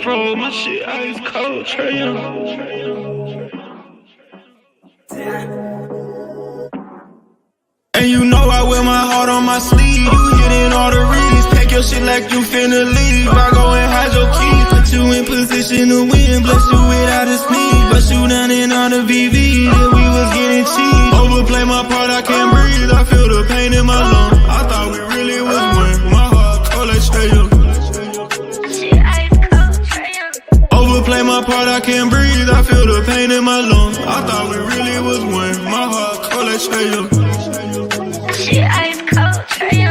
My shit ice cold, Trey. And you know I wear my heart on my sleeve. You hitting all the reads. Pack your shit like you finna leave. I go and hide your keys. Put you in position to win. Bless you without a sneeze. Bust you down in all the VV. Yeah, we was getting cheap. Overplay my part, I can't breathe. I feel the pain in my lungs. I thought we really was one. My heart cold like Trey. Overplay my part, I can't breathe. I feel the pain in my lungs. I thought we really was one. My heart cold like Trey. Shit ice cold, Trey.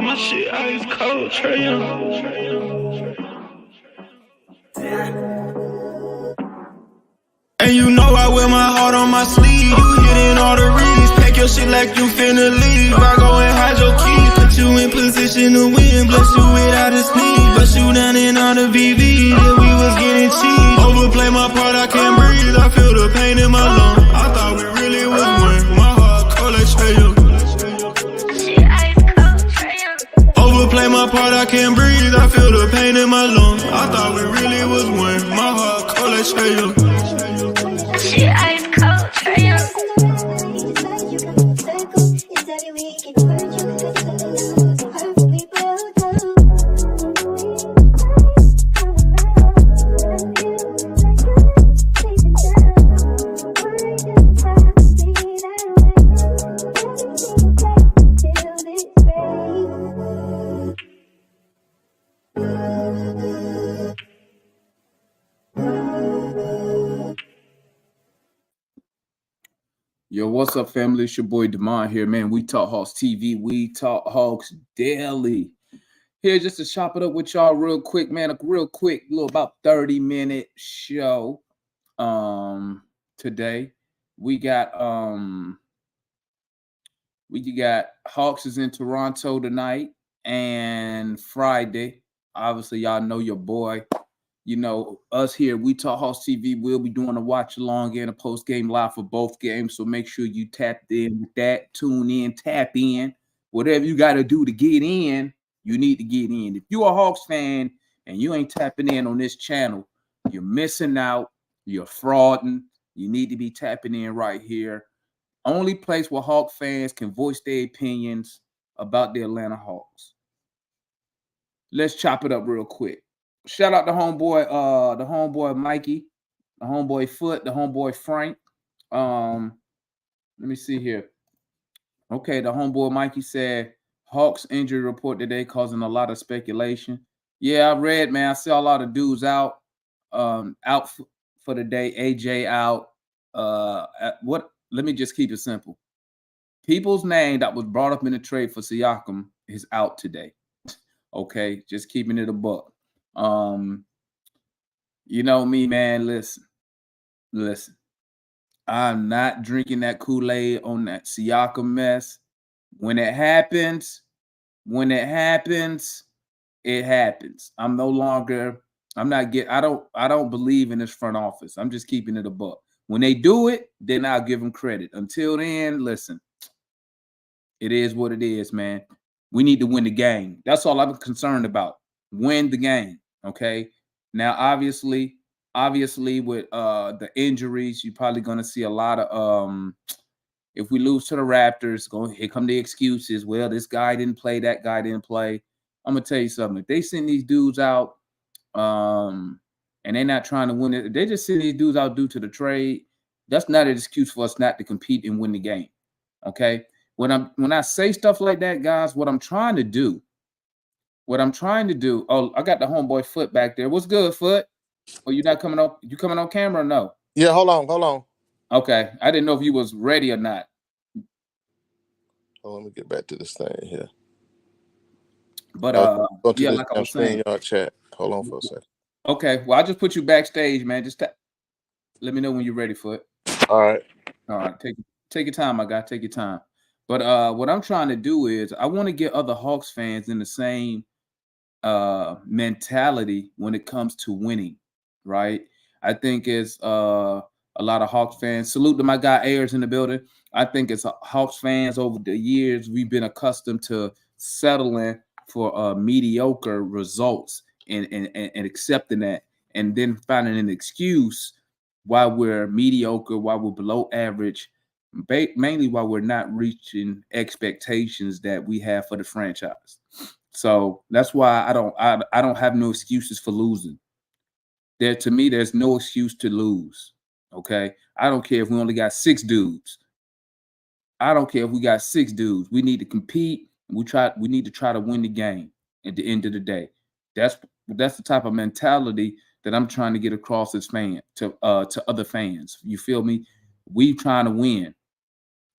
My shit ice cold, Trey. And you know I wear my heart on my sleeve. You hitting all the reads. Pack your shit like you finna leave. I go and hide your keys. Put you in position to win. Bless you without a sneeze. Bust you down in all the VV. Yeah, we was getting cheap. Overplay my part, I can't breathe. I feel the pain in my lungs. I thought we really was one. My heart cold like Trey. Overplay my part, I can't breathe. I feel the pain in my lungs. I thought we really was one. My heart cold like Trey. Shit ice cold, Trey. Yo, what's up, family? It's your boy Demond here, man. We Talk Hawks TV. We Talk Hawks daily. Here just to chop it up with y'all real quick, man. A real quick, little about 30-minute show. Today we got Hawks is in Toronto tonight and Friday. Obviously, y'all know your boy. You know, us here, We Talk Hawks TV, we'll be doing a watch along and a post game live for both games. So make sure you tap in with that, tune in, tap in, whatever you got to do to get in, you need to get in. If you're a Hawks fan and you ain't tapping in on this channel, you're missing out, you're frauding. You need to be tapping in right here. Only place where Hawk fans can voice their opinions about the Atlanta Hawks. Let's chop it up real quick. Shout out the homeboy Mikey, the homeboy Foot, the homeboy Frank. Let me see here. Okay, the homeboy Mikey said Hawks injury report today causing a lot of speculation. Yeah, I read, man. I saw a lot of dudes out for the day. AJ out. Let me just keep it simple. People's name that was brought up in the trade for Siakam is out today. Okay, just keeping it a buck. You know me, man. Listen. I'm not drinking that Kool-Aid on that Siakam mess. When it happens, it happens. I don't believe in this front office. I'm just keeping it a buck. When they do it, then I'll give them credit. Until then, listen, it is what it is, man. We need to win the game. That's all I'm concerned about. Win the game. Okay. Now, obviously, with the injuries, you're probably going to see a lot of if we lose to the Raptors, here come the excuses. Well, this guy didn't play, that guy didn't play. I'm gonna tell you something. If they send these dudes out, and they're not trying to win it, they just send these dudes out due to the trade. That's not an excuse for us not to compete and win the game. Okay. When I say stuff like that, guys, what I'm trying to do, oh, I got the homeboy Foot back there. What's good, Foot? Or you not coming up? You coming on camera or no? Yeah, hold on. Okay. I didn't know if you was ready or not. Let me get back to this thing here. But go to yeah, this like I was saying. StreamYard chat. Hold on for a second. Okay. Well, I just put you backstage, man. Just let me know when you're ready, Foot. All right. All right. Take your time, my guy. Take your time. But what I'm trying to do is I want to get other Hawks fans in the same mentality when it comes to winning, right? I think it's a lot of Hawks fans. Salute to my guy Ayers in the building. I think it's Hawks fans over the years. We've been accustomed to settling for mediocre results and accepting that, and then finding an excuse why we're mediocre, why we're below average, mainly why we're not reaching expectations that we have for the franchise. So that's why I don't have no excuses for losing. To me, there's no excuse to lose. Okay. I don't care if we only got 6 dudes. I don't care if we got 6 dudes. We need to compete. We need to try to win the game at the end of the day. That's the type of mentality that I'm trying to get across as to other fans. You feel me? We trying to win.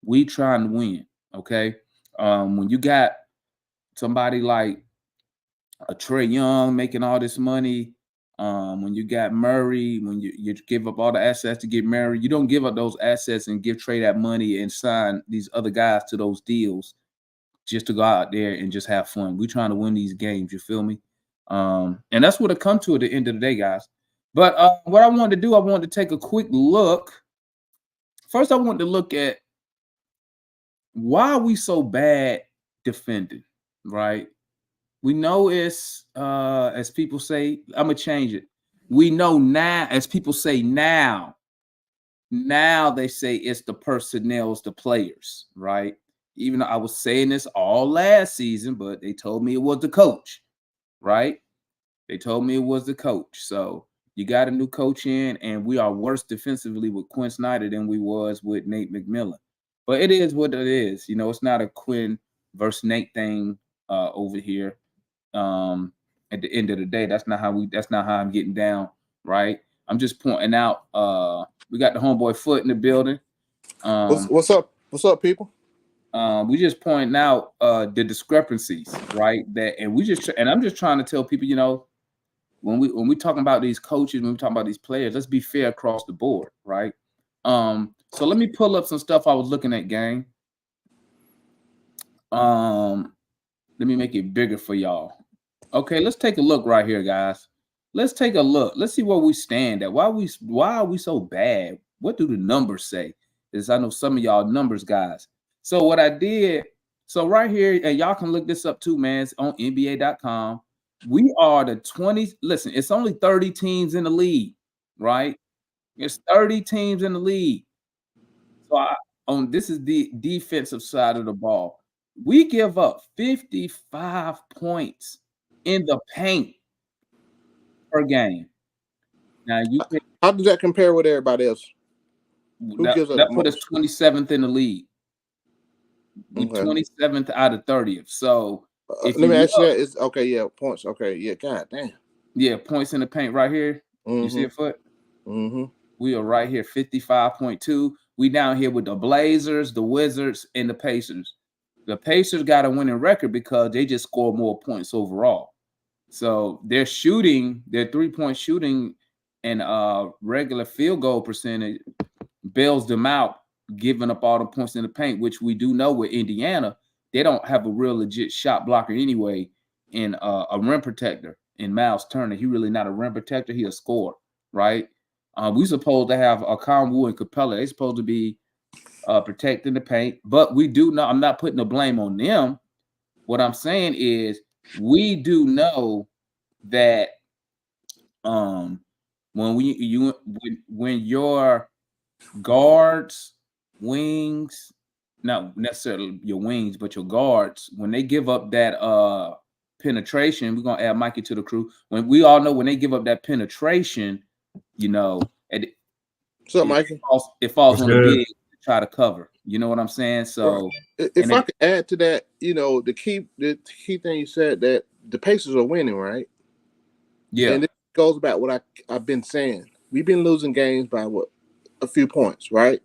We trying to win. Okay. When you got somebody like a Trey Young making all this money, when you got Murray, when you give up all the assets to get Murray, you don't give up those assets and give Trey that money and sign these other guys to those deals just to go out there and just have fun. We're trying to win these games, you feel me? And that's what it come to at the end of the day, guys. But what I wanted to do, I wanted to take a quick look. First, I wanted to look at why are we so bad defending, right? We know it's as people say, I'm gonna change it. We know now, as people say now they say it's the personnel, it's the players, right? Even though I was saying this all last season, but they told me it was the coach, right? They told me it was the coach. So you got a new coach in, and we are worse defensively with Quinn Snyder than we was with Nate McMillan. But it is what it is. You know, it's not a Quinn versus Nate thing over here. At the end of the day, that's not how I'm getting down, right? I'm just pointing out we got the homeboy Foot in the building. What's up? What's up, people? We just pointing out the discrepancies, right? And I'm just trying to tell people, you know, when we talking about these coaches, when we talking about these players, let's be fair across the board, right? So let me pull up some stuff I was looking at, gang. Let me make it bigger for y'all. Okay, let's take a look right here, guys. Let's take a look. Let's see where we stand at. Why are we so bad? What do the numbers say? Because I know some of y'all numbers guys. So what I did, so right here, and y'all can look this up too, man. It's on NBA.com. We are the 20. Listen, it's only 30 teams in the league, right? It's 30 teams in the league. So this is the defensive side of the ball. We give up 55 points in the paint per game. Now how does that compare with everybody else? That put us 27th in the league. We 27th out of 30th. So let me ask you that. It's okay, yeah, points. Okay, yeah, god damn. Yeah, points in the paint right here. Mm-hmm. You see a Foot? Mm-hmm. We are right here, 55.2. We down here with the Blazers, the Wizards, and the Pacers. The Pacers got a winning record because they just score more points overall. So their 3-point shooting and regular field goal percentage bails them out, giving up all the points in the paint, which we do know with Indiana, they don't have a real legit shot blocker anyway in a rim protector in Miles Turner. He really not a rim protector. He a scorer, right? We supposed to have a Conwoo and Capella. They supposed to be protecting the paint, but we do know. I'm not putting the blame on them. What I'm saying is we do know that when your guards, wings, not necessarily your wings, but your guards, when they give up that penetration, we're gonna add Mikey to the crew. When we all know when they give up that penetration, you know, What's up, Mikey? It falls What's on the good? big to try to cover. You know what I'm saying? So If I could add to that, the key thing you said, that the Pacers are winning, right? yeah, And it goes back what I've been saying. We've been losing games by a few points, right?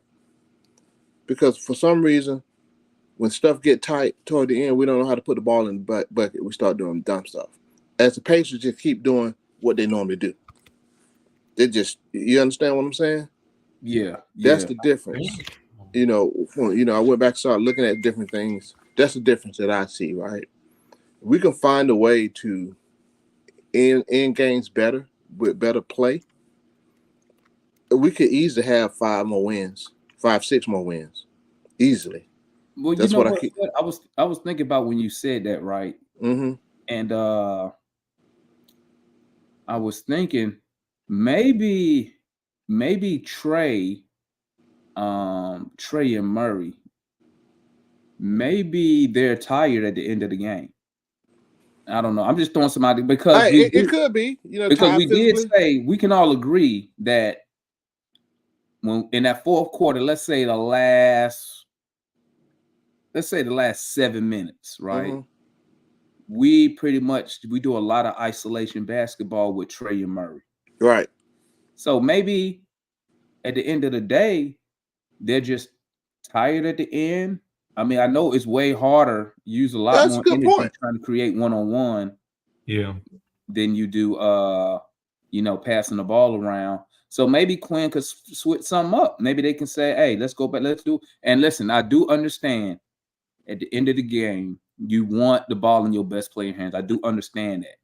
Because for some reason, when stuff get tight toward the end, we don't know how to put the ball in the bucket. We start doing dumb stuff. As the Pacers just keep doing what they normally do. You understand what I'm saying? yeah. That's the difference. I went back and started looking at different things. That's the difference that I see, right? We can find a way to end games better with better play. We could easily have 5, 6 more wins, easily. Well, That's you know what what? I was thinking about when you said that, right? Mm-hmm. And I was thinking maybe Trey and Murray, maybe they're tired at the end of the game. I don't know. I'm just throwing somebody because it could be, because we did physically. say we can all agree that when in that fourth quarter, let's say the last 7 minutes, right? Mm-hmm. We do a lot of isolation basketball with Trey and Murray. Right. So maybe at the end of the day, they're just tired at the end. I mean, I know it's way harder, use a lot more energy trying to create one-on-one than you do passing the ball around. So maybe Quinn could switch something up. Maybe they can say, hey, let's go back, and listen, I do understand at the end of the game, you want the ball in your best player hands. I do understand that.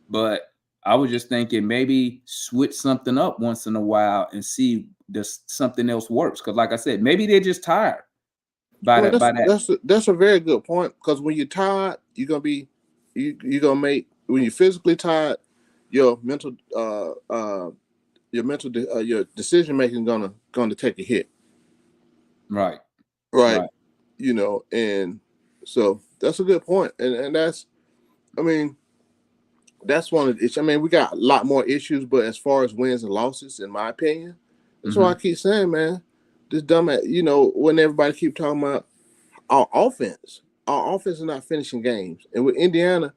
But I was just thinking maybe switch something up once in a while and see does something else works. Because like I said, maybe they're just tired by that. That's a very good point. Because when you're tired, you're gonna be when you're physically tired, your mental your decision making gonna take a hit. Right. And so that's a good point. And that's, that's one of the issues. We got a lot more issues, but as far as wins and losses, in my opinion, that's why I keep saying, man, this dumb, when everybody keep talking about our offense is not finishing games. And with Indiana,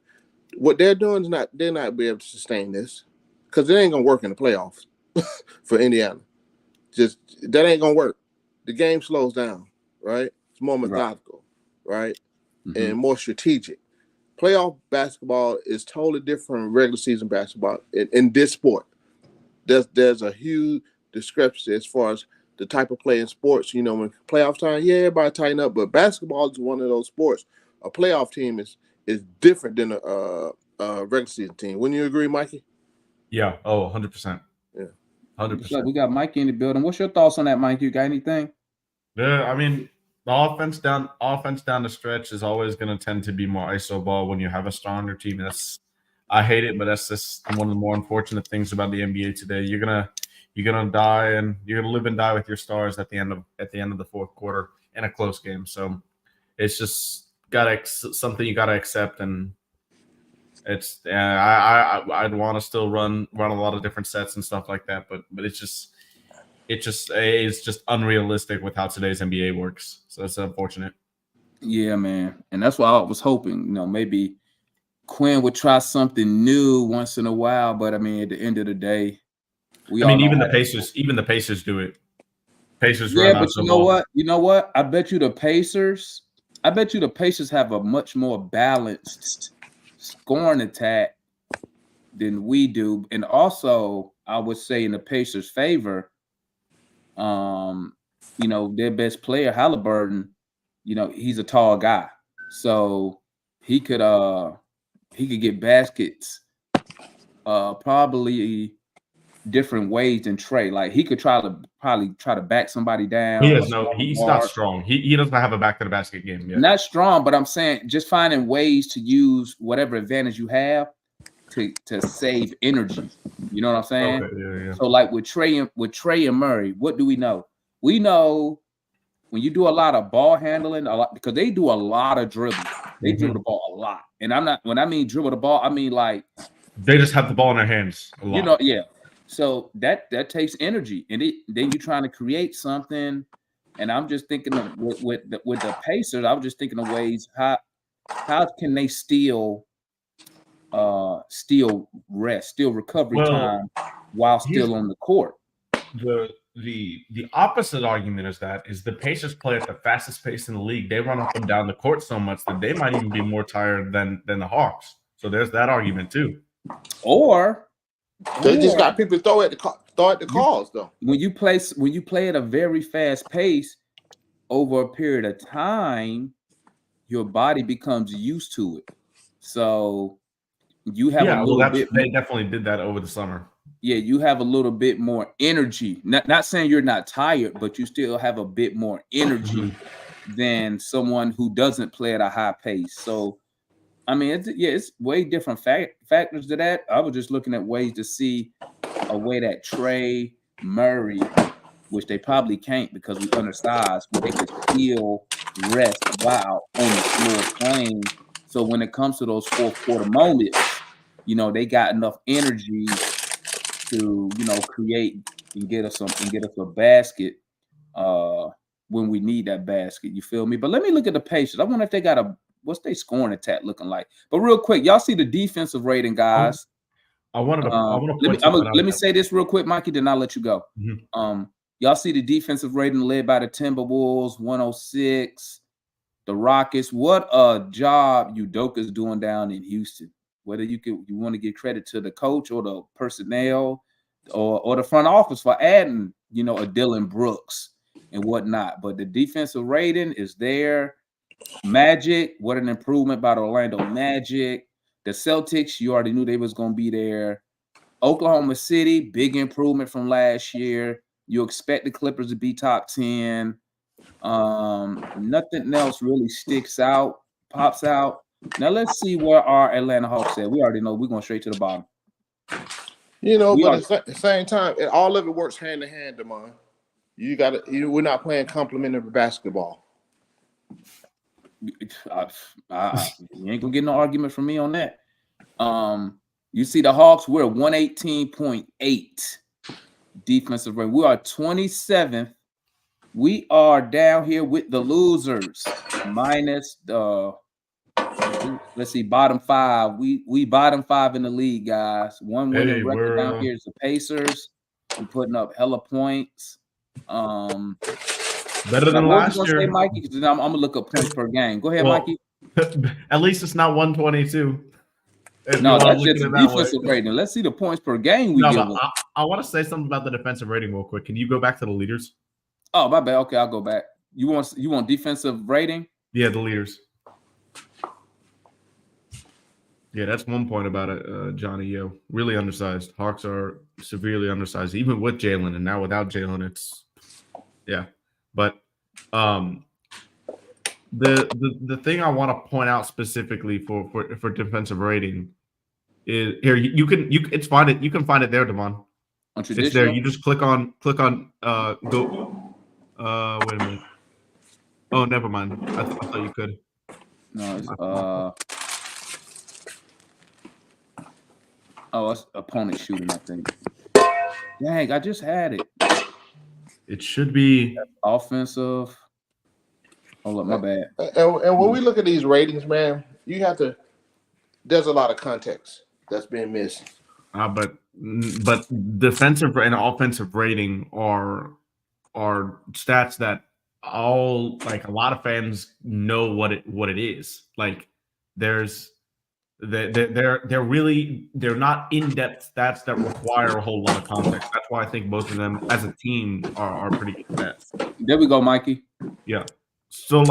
what they're doing is they're not be able to sustain this because it ain't going to work in the playoffs for Indiana. Just, that ain't going to work. The game slows down, right? It's more methodical, right? And more strategic. Playoff basketball is totally different from regular season basketball in this sport. There's a huge discrepancy as far as the type of play in sports. When playoff time, everybody tighten up, but basketball is one of those sports. A playoff team is different than a regular season team. Wouldn't you agree, Mikey? Yeah. Oh, 100%. Yeah. 100%. We got Mikey in the building. What's your thoughts on that, Mike? You got anything? Yeah, the offense down the stretch is always going to tend to be more iso ball when you have a stronger team. I hate it, but that's just one of the more unfortunate things about the NBA today. You're gonna die, and you're gonna live and die with your stars at the end of the fourth quarter in a close game. So it's just something you gotta accept, and it's I'd want to still run a lot of different sets and stuff like that, but it's just unrealistic with how today's NBA works. So that's unfortunate. Yeah, man. And that's why I was hoping, maybe Quinn would try something new once in a while. But at the end of the day, even the Pacers do it. Pacers run out but you know what? I bet you the Pacers have a much more balanced scoring attack than we do. And also, I would say in the Pacers' favor, their best player, Halliburton, he's a tall guy. So he could get baskets probably different ways than Trey. Like he could probably try to back somebody down. He's not strong. He doesn't have a back to the basket game yet. Not strong, but I'm saying just finding ways to use whatever advantage you have to save energy. You know what I'm saying? Okay, yeah. So like with Trey and Murray, what do we know? We know when you do a lot of ball handling, because they do a lot of dribbling. They dribble the ball a lot. And when I mean dribble the ball, I mean like they just have the ball in their hands a lot. So that takes energy, and then you're trying to create something. And I'm just thinking of with the Pacers. I was just thinking of ways how can they steal rest, steal recovery Well, time while here's still on the court. the opposite argument is the Pacers play at the fastest pace in the league. They run up and down the court so much that they might even be more tired than the Hawks. So there's that argument too. Or They just got people throw at the calls though. When you play at a very fast pace over a period of time, your body becomes used to it. So you have a little bit. They definitely did that over the summer. Yeah, you have a little bit more energy. Not saying you're not tired, but you still have a bit more energy than someone who doesn't play at a high pace. So, I mean, it's way different factors to that. I was just looking at ways to see a way that Trey Murray, which they probably can't because we undersized, but they could still rest while on the floor playing. So when it comes to those fourth quarter moments, they got enough energy to create and get us a basket when we need that basket. You feel me? But let me look at the Pacers. I wonder if they got what's their scoring attack looking like. But real quick, y'all see the defensive rating, guys. I wanted to let me say this real quick, Mikey, then I'll let you go. Mm-hmm. Y'all see the defensive rating led by the Timberwolves, 106. The Rockets. What a job Udoka's doing down in Houston. Whether you want to give credit to the coach or the personnel or the front office for adding, a Dylan Brooks and whatnot. But the defensive rating is there. Magic, what an improvement by the Orlando Magic. The Celtics, you already knew they was going to be there. Oklahoma City, big improvement from last year. You expect the Clippers to be top 10. Nothing else really pops out. Now let's see where our Atlanta Hawks at. We already know we're going straight to the bottom. But at the same time, all of it works hand in hand, Damon. We're not playing complementary basketball. You ain't gonna get no argument from me on that. You see the Hawks, we're 118.8 defensive rating. We are 27th. We are down here with the losers, minus the bottom 5. We bottom 5 in the league, guys. One winning record down here is the Pacers. We're putting up hella points. Better than last year. Say, Mikey, because I'm gonna look up points per game. Go ahead, Mikey. At least it's not 122. No, that's just a defensive rating. Let's see the points per game we give. I want to say something about the defensive rating real quick. Can you go back to the leaders? Oh, my bad. Okay, I'll go back. You want defensive rating? Yeah, the leaders. Yeah, that's one point about it, Johnny. Yo, really undersized. Hawks are severely undersized, even with Jalen, and now without Jalen, it's But the thing I want to point out specifically for defensive rating is here. You can find it there, Devon. It's there. You just click on go. Wait a minute. Oh, never mind. I thought you could. No, it's Oh, it's opponent shooting, I think. Dang, I just had it. It should be offensive. Hold up, my bad. And when we look at these ratings, man, there's a lot of context that's being missed. But defensive and offensive rating are stats that a lot of fans know what it is. Like they're not in-depth stats that require a whole lot of context. That's why I think most of them as a team are pretty good stats. There we go, Mikey. Yeah. So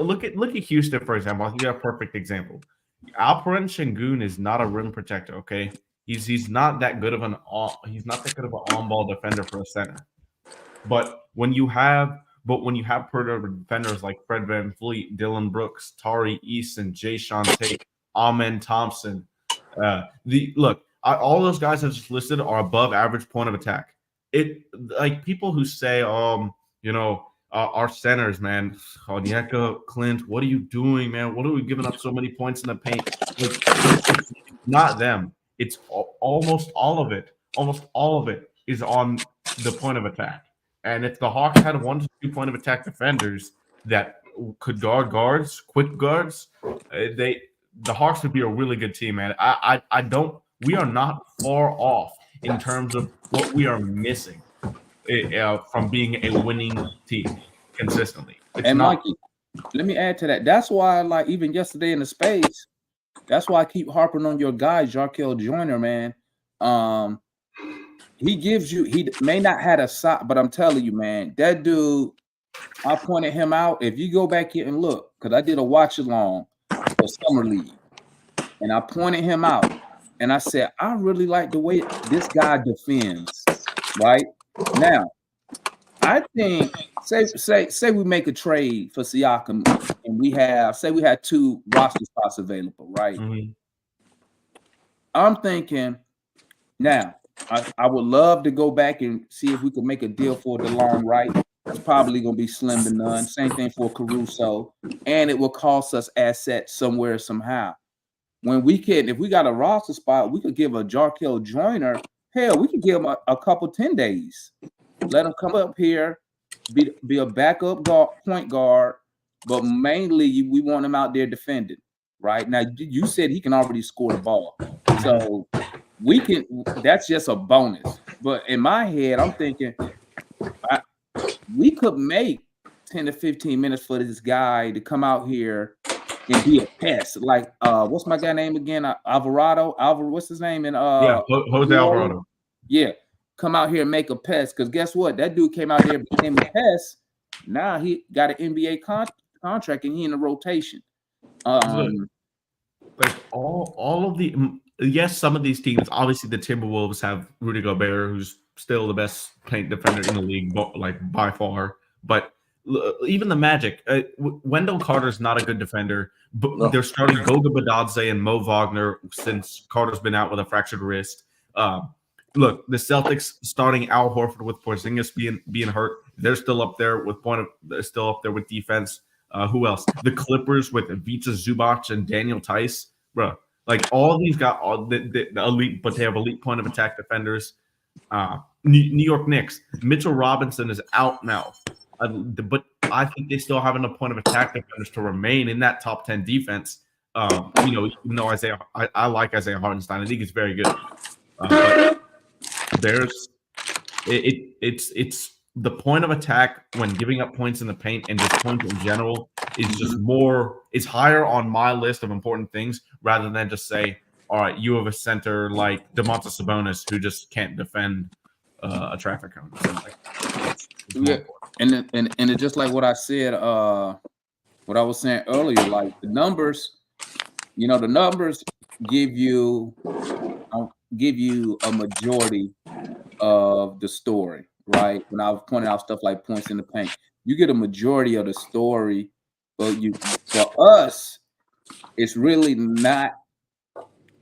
look at Houston, for example. I think you have a perfect example. Alperen Şengün is not a rim protector, okay? He's not that good of an on-ball defender for a center. But when you have perimeter defenders like Fred VanVleet, Dylan Brooks, Tari Eason, Jayshawn Tate, Amen Thompson, all those guys I've just listed are above average point of attack. It like people who say, our centers, man, Onyeka, Clint, what are you doing, man? What are we giving up so many points in the paint? It's not them. It's almost all of it almost all of it is on the point of attack. And if the Hawks had 1 to 2 point of attack defenders that could guard guards, quick guards, the Hawks would be a really good team, man. I don't. We are not far off in terms of what we are missing from being a winning team consistently. It's And not. Mikey, let me add to that. That's why, like, even yesterday in the space, that's why I keep harping on your guy, Jarkel Joyner, man. He gives you, he may not had a shot, but I'm telling you, man, that dude, I pointed him out. If you go back here and look, because I did a watch along for Summer League, and I pointed him out, and I said, I really like the way this guy defends, right? Now, I think, say we make a trade for Siakam, and we had 2 roster spots available, right? Mm-hmm. I'm thinking, now, I would love to go back and see if we could make a deal for DeLon Wright. It's probably going to be slim to none. Same thing for Caruso. And it will cost us assets somewhere, somehow. When we can, if we got a roster spot, we could give a Jarkel Joyner, hell, we could give him a couple 10 days. Let him come up here, be a backup point guard, but mainly we want him out there defending, right? Now, you said he can already score the ball. So we can, that's just a bonus. But in my head, I'm thinking we could make 10 to 15 minutes for this guy to come out here and be a pest. Like, what's my guy name again? Alvarado? What's his name? Jose Alvarado. Yeah. Come out here and make a pest. Because guess what? That dude came out here and became a pest. Now he got an NBA contract and he in the rotation. Like all of the yes, some of these teams, obviously the Timberwolves have Rudy Gobert, who's still the best paint defender in the league, like by far. But even the Magic, Wendell Carter's not a good defender, but they're starting Goga Badadze and Mo Wagner since Carter's been out with a fractured wrist. Look, the Celtics starting Al Horford with Porzingis being hurt, they're still up there with defense. Who else? The Clippers with Ivica Zubac and Daniel Tice, bro. Like all of these got all the elite, but they have elite point of attack defenders. New York Knicks, Mitchell Robinson is out now, but I think they still have enough point of attack defenders to remain in that top 10 defense. Even though I like Isaiah Hartenstein, I think he's very good. But it's the point of attack when giving up points in the paint and just points in general is just is higher on my list of important things rather than just say, all right, you have a center like Domantas Sabonis who just can't defend a traffic cone. Yeah, and it's just like what I said, what I was saying earlier, like the numbers give you a majority of the story, right? When I was pointing out stuff like points in the paint, you get a majority of the story, but for us, it's really not.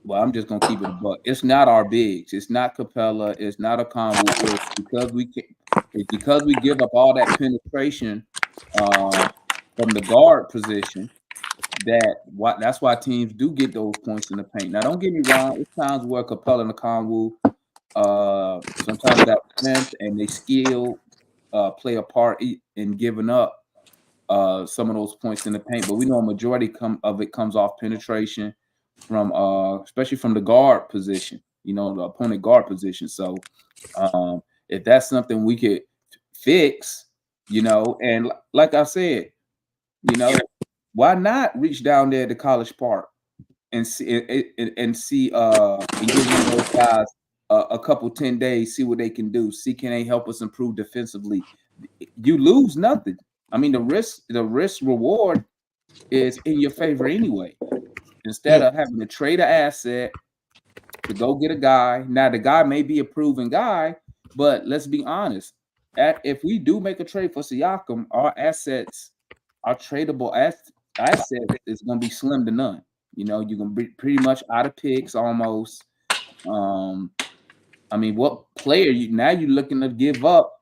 Well, I'm just gonna keep it a buck. It's not our bigs. It's not Capella. It's not a combo. It's because we give up all that penetration from the guard position. That's why teams do get those points in the paint. Now, don't get me wrong. It's times where Capella and Conwu sometimes got strength and they skill play a part in giving up some of those points in the paint. But we know a majority of it comes off penetration from especially from the guard position, the opponent guard position. So if that's something we could fix, and like I said, why not reach down there to College Park and see and give those guys a couple 10 days, see what they can do, see can they help us improve defensively. You lose nothing. I mean, the risk reward is in your favor anyway. Instead of having to trade an asset to go get a guy. Now the guy may be a proven guy, but let's be honest. If we do make a trade for Siakam, our assets, our tradable assets is going to be slim to none. You're going to be pretty much out of picks almost. I mean, what player you're looking to give up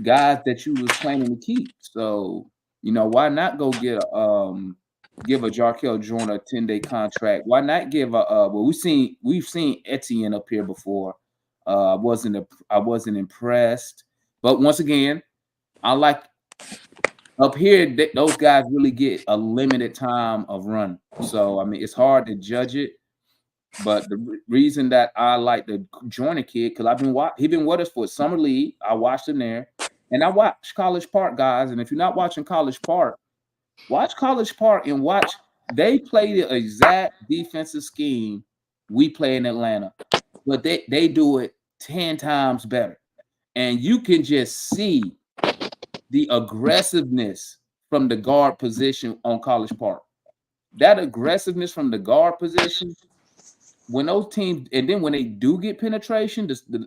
guys that you was planning to keep? So, why not go give a Jarkel Joyner a 10-day contract? Why not give we've seen Etienne up here before. I wasn't impressed. But once again, I like up here. Those guys really get a limited time of run. So I mean, it's hard to judge it. But the reason that I like the Joyner kid, because he been with us for summer league. I watched him there, and I watched College Park, guys. And if you're not watching College Park, watch College Park and watch. They play the exact defensive scheme we play in Atlanta, but they do it 10 times better. And you can just see the aggressiveness from the guard position on College Park. That aggressiveness from the guard position, when those teams, and then when they do get penetration, the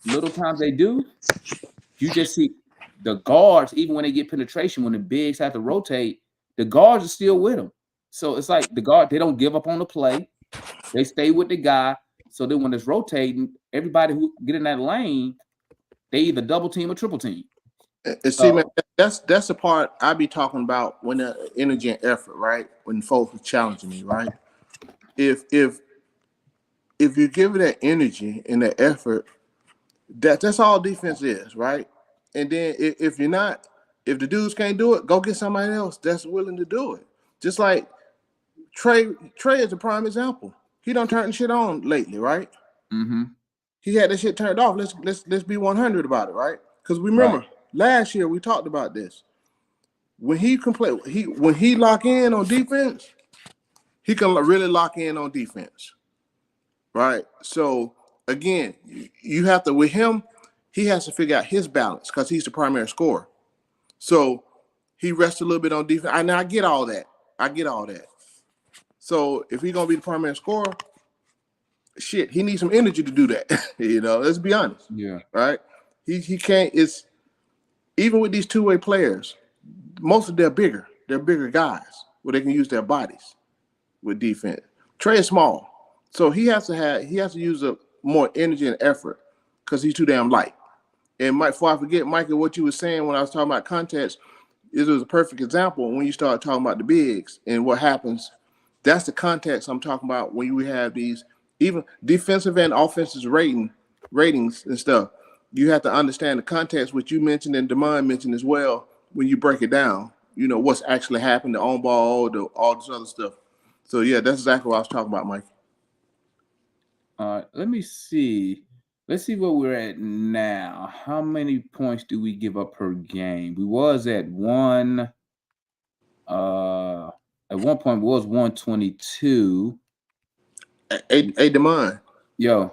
little times they do, you just see the guards, even when they get penetration, when the bigs have to rotate, the guards are still with them. So it's like the guard, they don't give up on the play. They stay with the guy. So then when it's rotating, everybody who get in that lane, they either double team or triple team. And see, man, that's the part I be talking about when the energy and effort, right? When folks are challenging me, right? If you give it that energy and that effort, that's all defense is, right? And then if the dudes can't do it, go get somebody else that's willing to do it. Just like Trey is a prime example. He done turned shit on lately, right? Mm-hmm. He had that shit turned off. Let's be 100 about it, right? Because remember last year we talked about this. When he when he lock in on defense, he can really lock in on defense, right? So again, you have to with him. He has to figure out his balance because he's the primary scorer. So he rests a little bit on defense. And I get all that. So if he's gonna be the primary scorer, shit, he needs some energy to do that. Let's be honest. Yeah. Right? He can't. It's even with these two-way players, most of them are bigger. They're bigger guys where they can use their bodies with defense. Trey is small, so he has to use more energy and effort because he's too damn light. And before I forget, Michael, what you were saying when I was talking about context, it was a perfect example when you start talking about the bigs and what happens. That's the context I'm talking about when we have these even defensive and offensive ratings and stuff. You have to understand the context, which you mentioned and Damon mentioned as well, when you break it down, what's actually happened, the on ball, all this other stuff. So yeah, that's exactly what I was talking about, Mike. Let me see. Let's see where we're at now. How many points do we give up per game? We was at one. At one point was 122. Hey, Damon. Yo.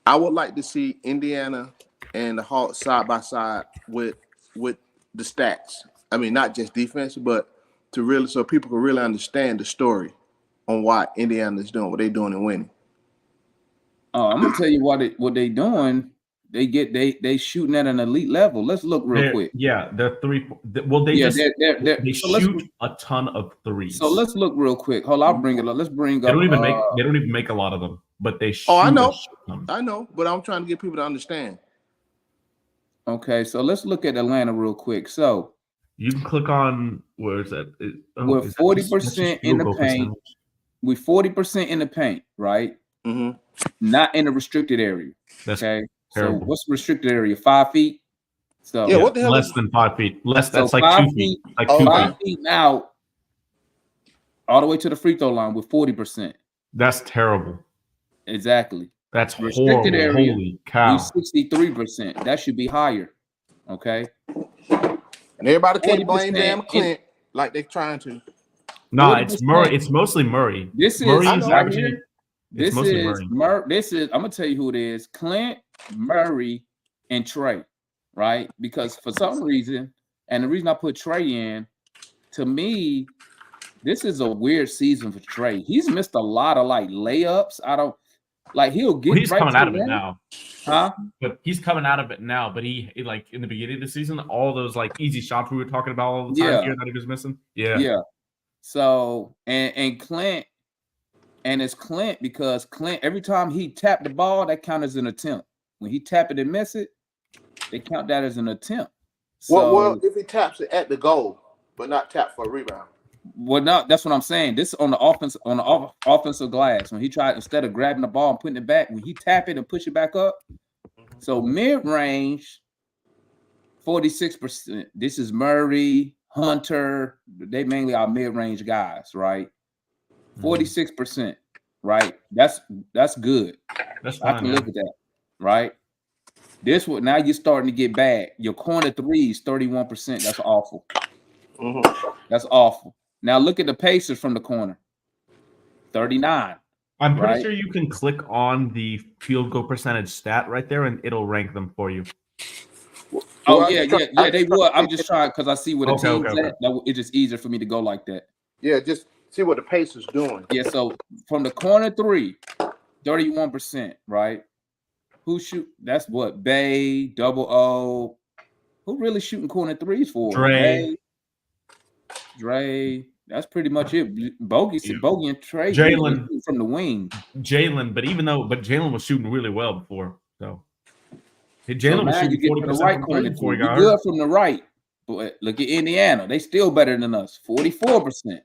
I would like to see Indiana and the Hawks side by side with the stats. I mean, not just defense, but so people can really understand the story on why Indiana is doing what they're doing and winning. I'm gonna tell you what they doing. They shooting at an elite level. Let's look real quick. Yeah, they're three. Well, they shoot a ton of threes. So let's look real quick. Hold on, I'll bring it up. Let's bring up. They don't even make a lot of them, but they shoot. Oh, I know, but I'm trying to get people to understand. Okay, so let's look at Atlanta real quick. So you can click on where is that? We're 40% in the paint. We're 40% in the paint, right? Mm-hmm. Not in the restricted area. That's okay. terrible. So what's the restricted area? 5 feet. So yeah, what the hell? Less than 5 feet. That's like 2 feet. Like 5 feet out, all the way to the free throw line with 40%. That's terrible. Exactly. That's restricted horrible. area. Holy cow. 63%. That should be higher. Okay. And everybody can't blame damn Clint like they're trying to. No, it's Murray. It's mostly Murray. This is Murray right averaging. here. This is This is. I'm gonna tell you who it is: Clint, Murray, and Trey. Right? Because for some reason, and the reason I put Trey in, to me, this is a weird season for Trey. He's missed a lot of layups. I don't like. He'll get. He's coming out of it now. Huh? But he's coming out of it now. But he like in the beginning of the season, all those easy shots we were talking about all the time here that he was missing. Yeah. Yeah. So and Clint, and it's Clint because Clint, every time he tapped the ball, that counts as an attempt. When he tap it and miss it, they count that as an attempt. So, well, if he taps it at the goal, but not tap for a rebound. Well, no, that's what I'm saying. This is on the offensive glass. When he tried, instead of grabbing the ball and putting it back, when he tap it and push it back up, So mid-range, 46%. This is Murray, Hunter. They mainly are mid-range guys, right? 46%, right? That's good. That's I fine. can live with that, right? This one now you're starting to get bad. Your corner threes, 31%. That's awful. That's awful. Now look at the Pacers from the corner. 39. I'm pretty right? sure you can click on the field goal percentage stat right there, and it'll rank them for you. Oh yeah, they would. I'm just trying because I see where the team's okay. at. It's just easier for me to go like that. Yeah, just see what the Pacers doing. Yeah, so from the corner three, 31%, right? Who shoot? That's what Bay, Double O. Who really shooting corner threes for? Dre. Dre. That's pretty much it. Bogey and Trey Jalen from the wing. Jalen, but Jalen was shooting really well before, so Jalen was shooting 40% the right corner. You're good from the right, but look at Indiana. They still better than us. 44%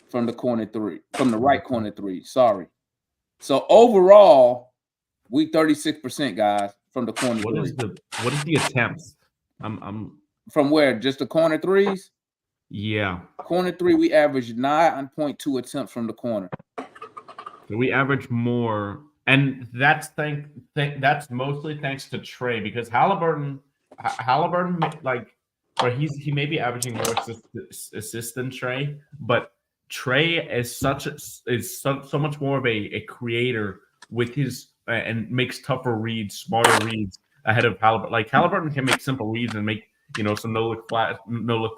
from the corner three, from the right corner three. Sorry. So overall, we 36%, guys, from the corner three. What is the attempts? I'm from where? Just the corner threes? Yeah. Corner three, we average 9.2 attempts from the corner. So we average more, and that's that's mostly thanks to Trey, because Halliburton, like, or he may be averaging more assists than Trey, but Trey is so much more of a creator with his and makes tougher reads, smarter reads ahead of Halliburton. Like Halliburton can make simple reads and make some no look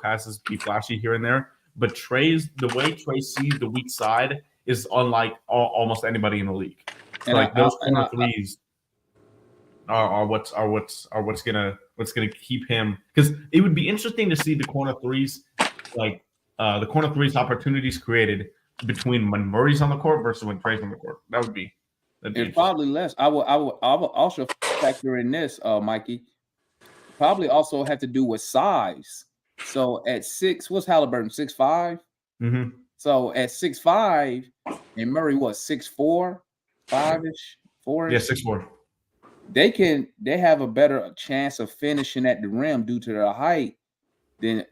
passes, be flashy here and there. But the way Trey sees the weak side is unlike almost anybody in the league. So like those corner threes are what's gonna keep him, because it would be interesting to see the corner threes, like the corner threes opportunities created between when Murray's on the court versus when Trey's on the court. That'd be probably less. I will also factor in this, Mikey. Probably also have to do with size. So at 6, what's Halliburton? 6'5"? Mm-hmm. So at 6'5", and Murray 6'4", 5-ish, 4-ish? Yeah, 6'4". They have a better chance of finishing at the rim due to their height than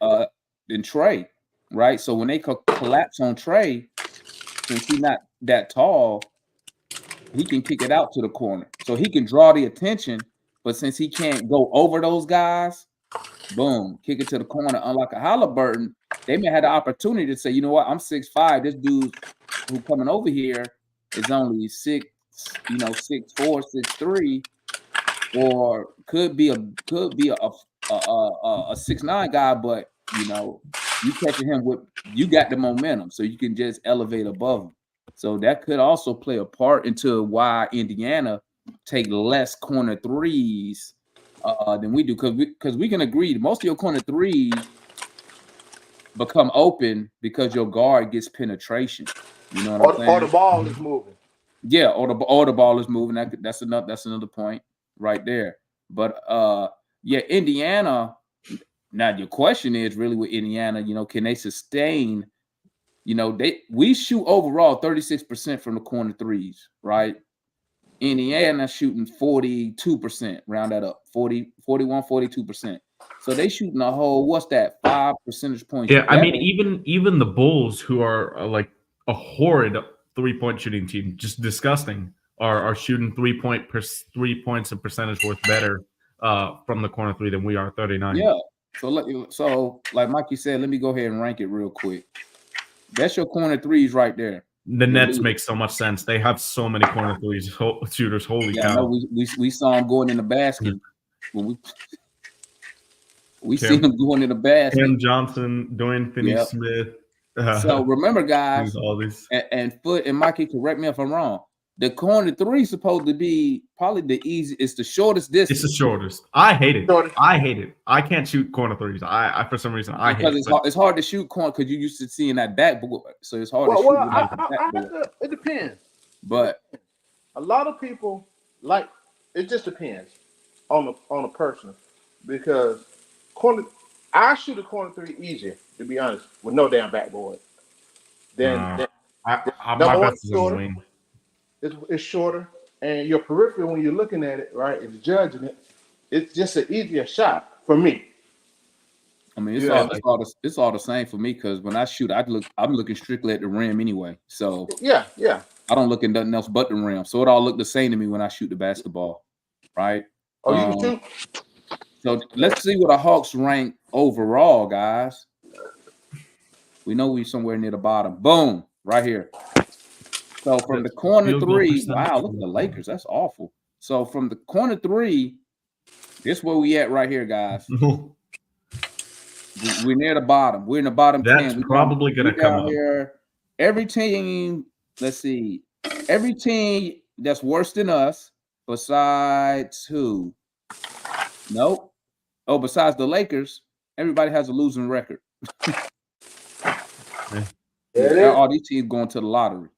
Trey, right? So when they collapse on Trey, since he's not that tall, he can kick it out to the corner. So he can draw the attention, but since he can't go over those guys, boom, kick it to the corner. Unlike a Halliburton, they may have the opportunity to say, you know what, I'm 6'5". This dude who coming over here is only 6'4", 6'3", or could be a 6'9" guy, but you catching him you got the momentum, so you can just elevate above him. So that could also play a part into why Indiana take less corner threes than we do, because we can agree most of your corner threes become open because your guard gets penetration. You know what I'm saying? Or the ball is moving. Yeah, or the ball is moving. That's another point right there. But Indiana. Now your question is really with Indiana. Can they sustain? We shoot overall 36% from the corner threes, right? Indiana shooting 42%, round that up, 42%. So they shooting a whole, what's that, 5 percentage points? Yeah, better. I mean, even the Bulls, who are like a horrid 3-point shooting team, just disgusting, are shooting 3 points of percentage worth better from the corner three than we are, 39. Yeah. So like Mikey said, let me go ahead and rank it real quick. That's your corner threes right there. The Nets make so much sense. They have so many corner threes shooters. Holy cow! No, we saw them going in the basket when we seen them going in the basket. Jalen Johnson, Dorian Finney-Smith. So remember, guys, all these. and Foot and Mikey, correct me if I'm wrong. The corner three is supposed to be probably the easiest. It's the shortest distance. It's the shortest. I hate it. I hate it. I can't shoot corner threes. I for some reason I hate it. It's hard to shoot corner because you used to seeing that backboard, so it's hard to shoot. It depends. But a lot of people like it. Just depends on a person, because I shoot a corner three easier, to be honest, with no damn backboard. My best is in the wing. It's shorter, and your peripheral when you're looking at it, right, and judging it, it's just an easier shot for me. I mean, it's Yeah. all the same for me because when I shoot, I'm looking strictly at the rim anyway. So Yeah. I don't look at nothing else but the rim. So it all look the same to me when I shoot the basketball, right? Oh, you can shoot? So let's see what the Hawks rank overall, guys. We know we're somewhere near the bottom. Boom, right here. So from the corner Field goal 3, percentage wow, look at the Lakers. That's awful. So from the corner 3, this is where we at right here, guys. We're near the bottom. We're in the bottom 10. That's probably going to come up. Here. Every team, let's see. Every team that's worse than us, besides who? Nope. Oh, besides the Lakers, everybody has a losing record. All these teams going to the lottery.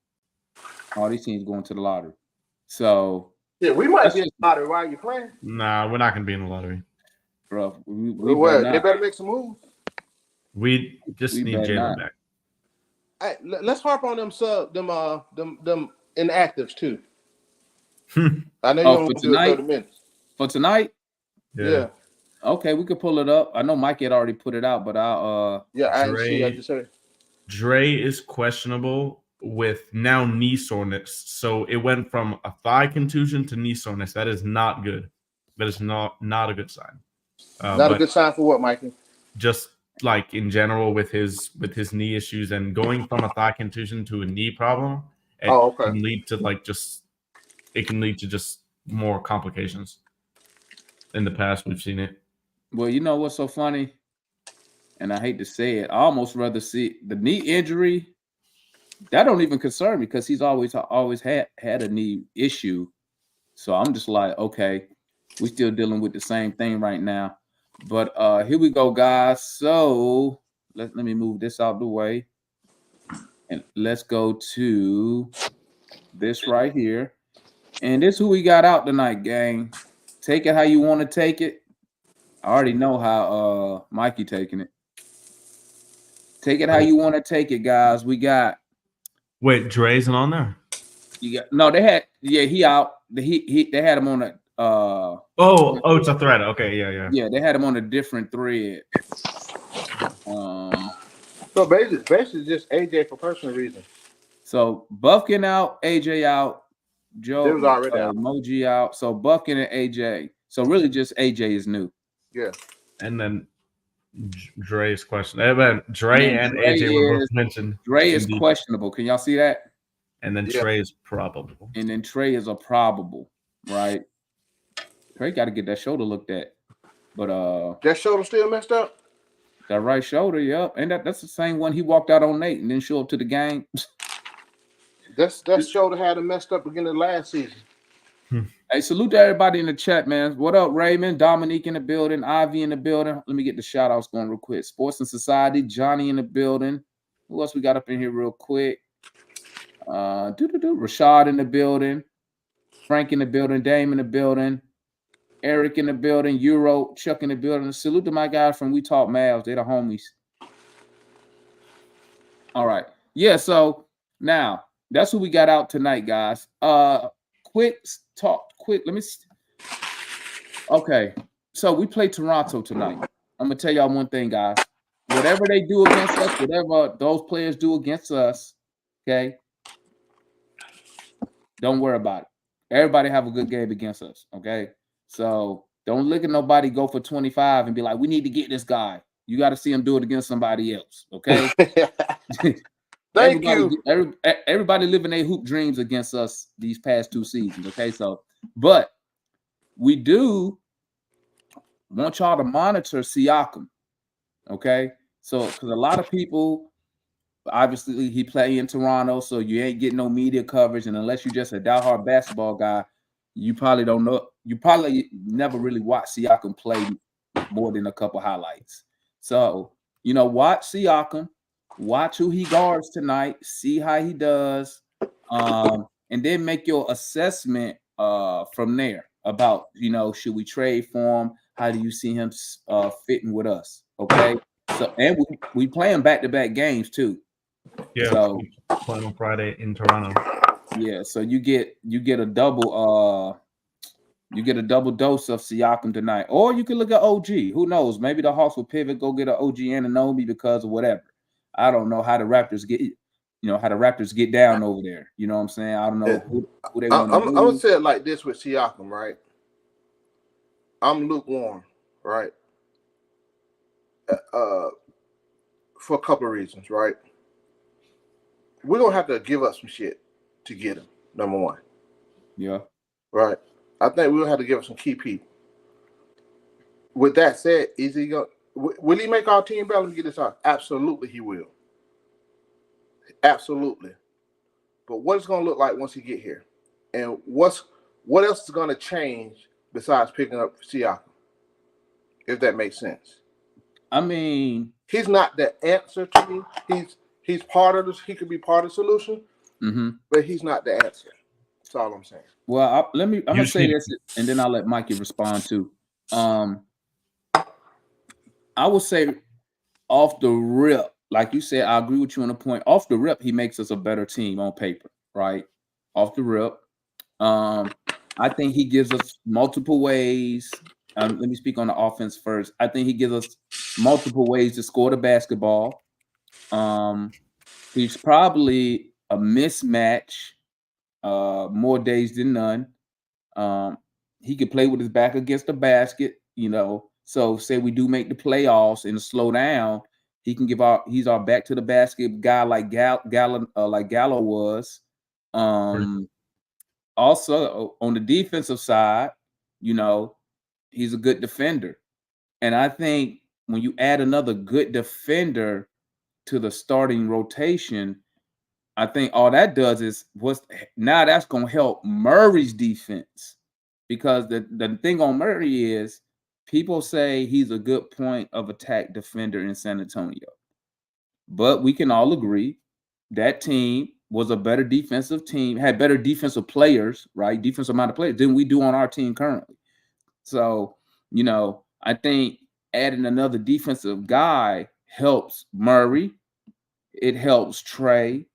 So yeah, we might be in the lottery while you're playing. Nah, we're not going to be in the lottery. Bro, they better make some moves. We just need Jalen back. Hey, let's harp on them inactives too. I know you don't want to do it 30 minutes. For tonight? Yeah. Okay, we could pull it up. I know Mike had already put it out, but I just heard. Dre is questionable with now knee soreness. So it went from a thigh contusion to knee soreness. That is not good. That is not a good sign. Not a good sign for what, Mikey? Just like in general with his knee issues and going from a thigh contusion to a knee problem, can lead to just more complications. In the past, we've seen it. Well, you know what's so funny? And I hate to say it, I almost rather see the knee injury. That don't even concern me because he's always had a knee issue. So I'm just like, okay, we're still dealing with the same thing right now. But here we go, guys. So let me move this out the way. And let's go to this right here. And this is who we got out tonight, gang. Take it how you want to take it. I already know how Mikey taking it. Take it how you want to take it, guys. We got. Wait, Dre isn't on there. You got no. They had he out. They had him on a. It's a thread. Okay, yeah. Yeah, they had him on a different thread. So basically just AJ for personal reasons. So Buffkin out, AJ out, Joe was already out. Emoji out. So Buffkin and AJ. So really just AJ is new. Yeah. And then Dre's question. Dre and AJ were both mentioned. Dre is questionable. Can y'all see that? And then Trey is probable. And then Trey is a probable, right? Trey got to get that shoulder looked at. But that shoulder still messed up? That right shoulder, yep. And that's the same one he walked out on Nate and didn't show up to the game. That shoulder had him messed up again last season. Hey, salute to everybody in the chat, man. What up, Raymond? Dominique in the building. Ivy in the building. Let me get the shout-outs going real quick. Sports and Society. Johnny in the building. Who else we got up in here real quick? Rashad in the building. Frank in the building. Dame in the building. Eric in the building. Euro. Chuck in the building. Salute to my guys from We Talk Mavs. They're the homies. All right. Yeah, so now that's who we got out tonight, guys. Quick. Let me. Okay, so we play Toronto tonight. I'm gonna tell y'all one thing, guys. Whatever they do against us, whatever those players do against us, okay, don't worry about it. Everybody have a good game against us, okay? So don't look at nobody go for 25 and be like, we need to get this guy. You got to see him do it against somebody else, okay? Thank you. Everybody living their hoop dreams against us these past 2 seasons, okay? So, but we do want y'all to monitor Siakam, okay? So, because a lot of people, obviously, he play in Toronto, so you ain't getting no media coverage, and unless you're just a diehard basketball guy, you probably don't know. You probably never really watched Siakam play more than a couple highlights. So, watch Siakam. Watch who he guards tonight, see how he does, and then make your assessment from there about, should we trade for him? How do you see him fitting with us? Okay. So, and we playing back-to-back games too. Yeah. So playing on Friday in Toronto. Yeah, so you get a double dose of Siakam tonight. Or you can look at OG. Who knows? Maybe the Hawks will pivot, go get an OG Anunoby because of whatever. I don't know how the Raptors get down over there. You know what I'm saying? I don't know who they want to I'm gonna move. say it like this with Siakam, right? I'm lukewarm, right? For a couple of reasons, right? We're gonna have to give up some shit to get him. Number one, Yeah. right? I think we'll have to give up some key people. With that said, is he going? Will he make our team better? Let me get this out. Absolutely, he will. Absolutely. But what it's gonna look like once he get here, and what else is gonna change besides picking up Siakam? If that makes sense. I mean, he's not the answer to me. He's part of this. He could be part of the solution, but he's not the answer. That's all I'm saying. Well, I'm gonna say this, and then I'll let Mikey respond too. I would say off the rip, like you said, I agree with you on the point. Off the rip, he makes us a better team on paper, right? Off the rip, I think he gives us multiple ways. Let me speak on the offense first. I think he gives us multiple ways to score the basketball. He's probably a mismatch more days than none. He could play with his back against the basket, you know. So say we do make the playoffs and slow down, he's our back to the basket guy like Gallo was. Also on the defensive side, you know, he's a good defender. And I think when you add another good defender to the starting rotation, I think all that does is that's going to help Murray's defense, because the thing on Murray is people say he's a good point of attack defender in San Antonio, but we can all agree that team was a better defensive team, had better defensive players, right? Defensive amount of players than we do on our team currently. So, you know, I think adding another defensive guy helps Murray. It helps Trey.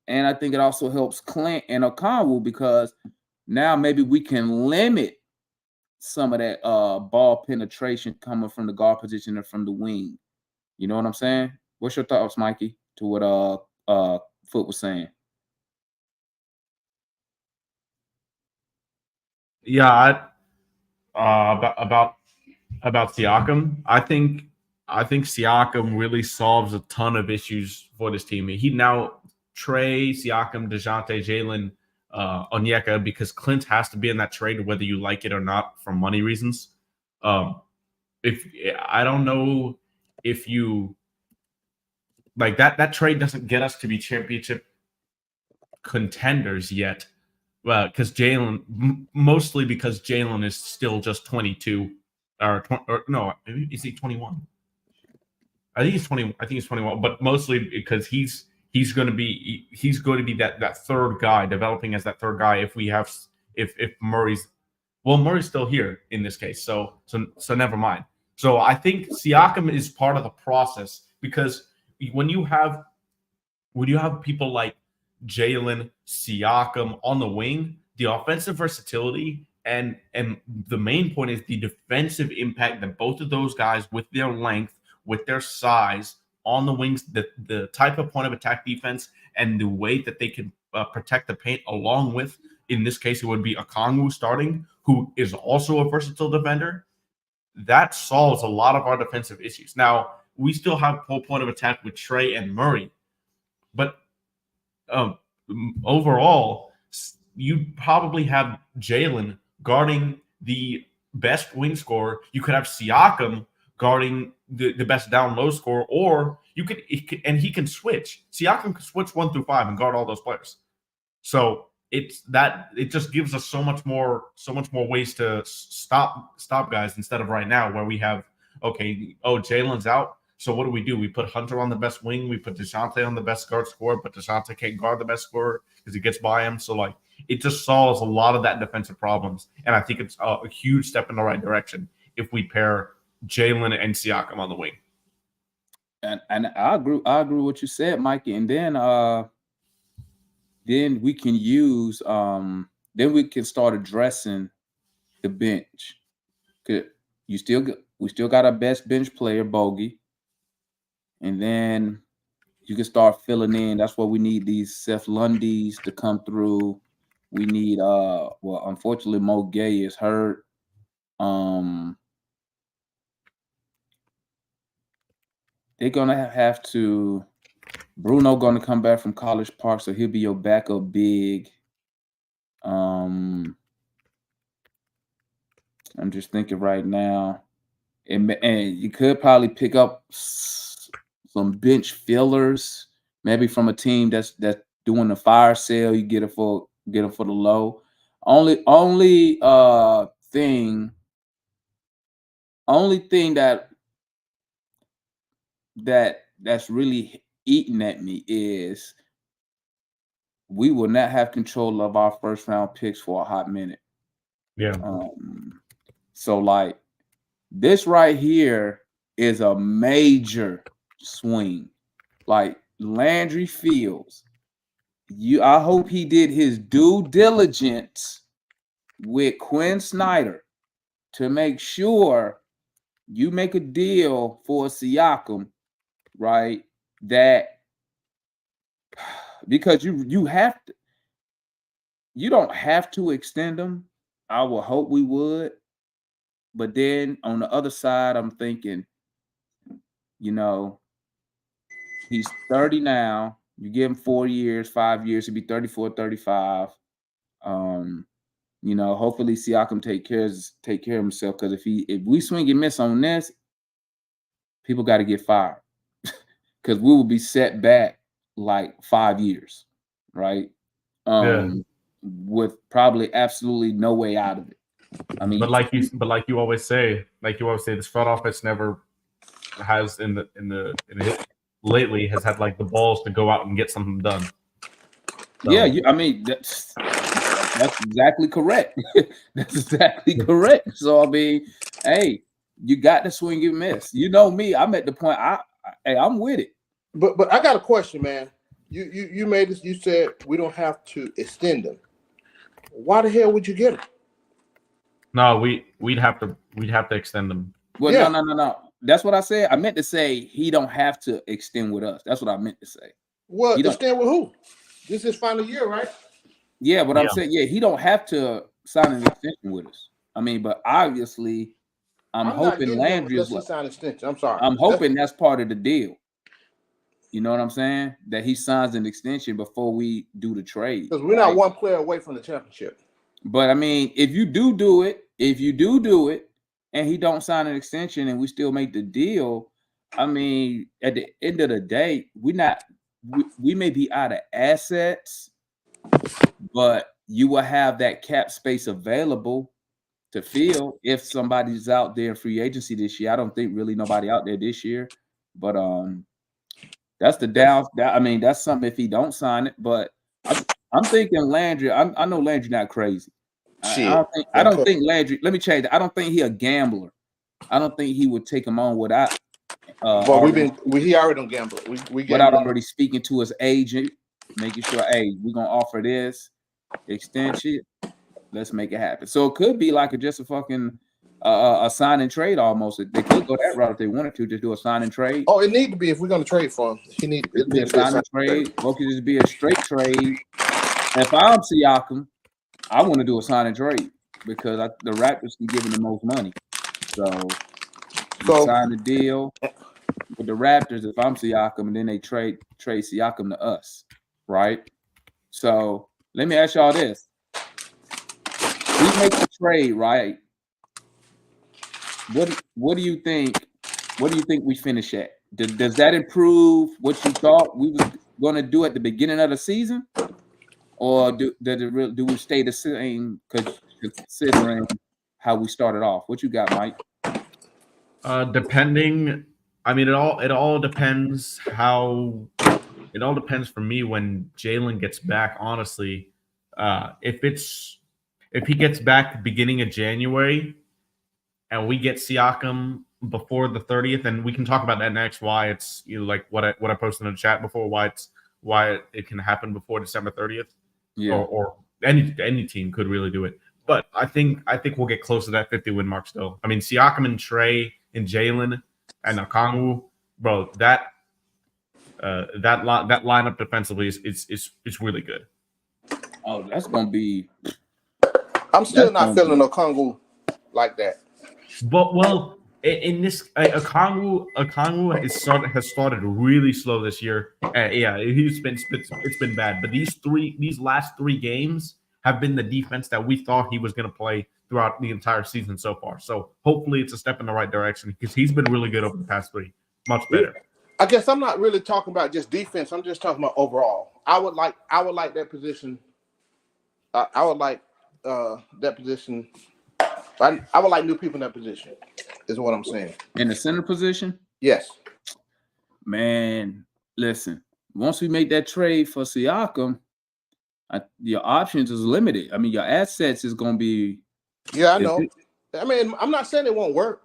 And I think it also helps Clint and Okongwu, because now maybe we can limit some of that ball penetration coming from the guard position and from the wing. You know what I'm saying? What's your thoughts, Mikey, to what Foot was saying? Yeah, about Siakam. I think Siakam really solves a ton of issues for this team. He now Trey, Siakam, DeJounte, Jalen, Onyeka, because Clint has to be in that trade whether you like it or not for money reasons. If I don't know if you like that trade doesn't get us to be championship contenders yet. Well, because mostly because Jalen is still just 22, or no, is he 21? I think he's 20. I think he's 21, but mostly because he's going to be that third guy, developing as that third guy. If Murray's still here in this case, so never mind. So I think Siakam is part of the process, because when you have people like Jalen, Siakam on the wing, the offensive versatility and the main point is the defensive impact that both of those guys, with their length, with their size on the wings, the type of point of attack defense and the way that they can protect the paint, along with, in this case, it would be Okongwu starting, who is also a versatile defender. That solves a lot of our defensive issues. Now, we still have full point of attack with Trey and Murray, but overall, you probably have Jalen guarding the best wing scorer. You could have Siakam guarding the best down low scorer, or he can switch. Siakam can switch 1 through 5 and guard all those players. So it just gives us so much more ways to stop guys, instead of right now where we have, Jalen's out. So what do? We put Hunter on the best wing. We put DeJounte on the best guard scorer, but DeJounte can't guard the best scorer because he gets by him. So it just solves a lot of that defensive problems. And I think it's a huge step in the right direction if we pair Jalen and Siakam on the wing. And I agree with what you said, Mikey. And then then we can use then we can start addressing the bench. Good. We still got our best bench player, Bogey. And then you can start filling in. That's why we need these Seth Lundys to come through. We need well, unfortunately Mo Gay is hurt. They're gonna have to Bruno gonna come back from College Park, so he'll be your backup big. I'm just thinking right now, and you could probably pick up some bench fillers, maybe from a team that's doing the fire sale. You get it for the low. Only thing that's really eating at me is we will not have control of our first round picks for a hot minute. Yeah. So like this right here is a major swing. Like Landry Fields, I hope he did his due diligence with Quinn Snyder to make sure you make a deal for Siakam, right? That because you don't have to extend him. I would hope we would. But then on the other side, I'm thinking, he's 30 now. You give him 4 years, 5 years, he'll be 34, 35. Hopefully Siakam take care of himself, because if we swing and miss on this, people got to get fired. Because we will be set back like 5 years, right? With probably absolutely no way out of it. I mean, but like you always say, this front office never has lately has had like the balls to go out and get something done. So. Yeah, that's exactly correct. That's exactly correct. So I mean, hey, you got to swing and miss. You know me, I'm at the point. I'm with it. But I got a question, man. You made this. You said we don't have to extend them. Why the hell would you get them? No, we'd have to extend them. Well, yeah. No. That's what I said. I meant to say he don't have to extend with us. That's what I meant to say. Well, extend with who? This is his final year, right? Yeah, but I'm saying, he don't have to sign an extension with us. I mean, but obviously, I'm hoping Landry is sign an extension. I'm sorry. I'm hoping that's part of the deal. You know what I'm saying? That he signs an extension before we do the trade. Because we're not one player away from the championship. But I mean, if you do it, and he don't sign an extension and we still make the deal, I mean, at the end of the day, we may be out of assets, but you will have that cap space available to fill if somebody's out there in free agency this year. I don't think really nobody out there this year, but that's the down. I mean, that's something if he don't sign it. But I'm thinking Landry. I know Landry not crazy. I don't think Landry. Let me change it. I don't think he a gambler. I don't think he would take him on without. Well, he already don't gamble. Without already speaking to his agent, making sure, hey, we're gonna offer this extension. Let's make it happen. So it could be like just a fucking a sign and trade almost. They could go that route if they wanted to, just do a sign and trade. Oh, it need to be if we're gonna trade for him. He need to be a sign and trade. Or it could just be a straight trade. If I'm Siakam, I want to do a sign and trade because the Raptors can give him the most money. So sign the deal with the Raptors if I'm Siakam, and then they trade Siakam to us, right? So let me ask y'all this: we make the trade, right? What do you think? What do you think we finish at? Does that improve what you thought we was going to do at the beginning of the season? Or do we stay the same considering how we started off? What you got, Mike? Depending, I mean, it all depends how. It all depends for me when Jalen gets back. Honestly, if he gets back beginning of January, and we get Siakam before the 30th, and we can talk about that next. Why it's like what I posted in the chat before. Why why it can happen before December 30th. Yeah. Or any team could really do it. But I think we'll get close to that 50-win mark still. I mean, Siakam and Trey and Jalen and Okongwu, bro, that lineup defensively is really good. Oh, that's gonna be. I'm still not feeling Okongwu like that. But in this, Okongwu has started really slow this year. It's been bad. But these last 3 games have been the defense that we thought he was going to play throughout the entire season so far. So hopefully it's a step in the right direction because he's been really good over the past 3. Much better. I guess I'm not really talking about just defense. I'm just talking about overall. I would like that position. I would like that position. I would like new people in that position, is what I'm saying. In the center position? Yes. Man, listen. Once we make that trade for Siakam, your options is limited. I mean, your assets is going to be. Yeah, I know. I mean, I'm not saying it won't work.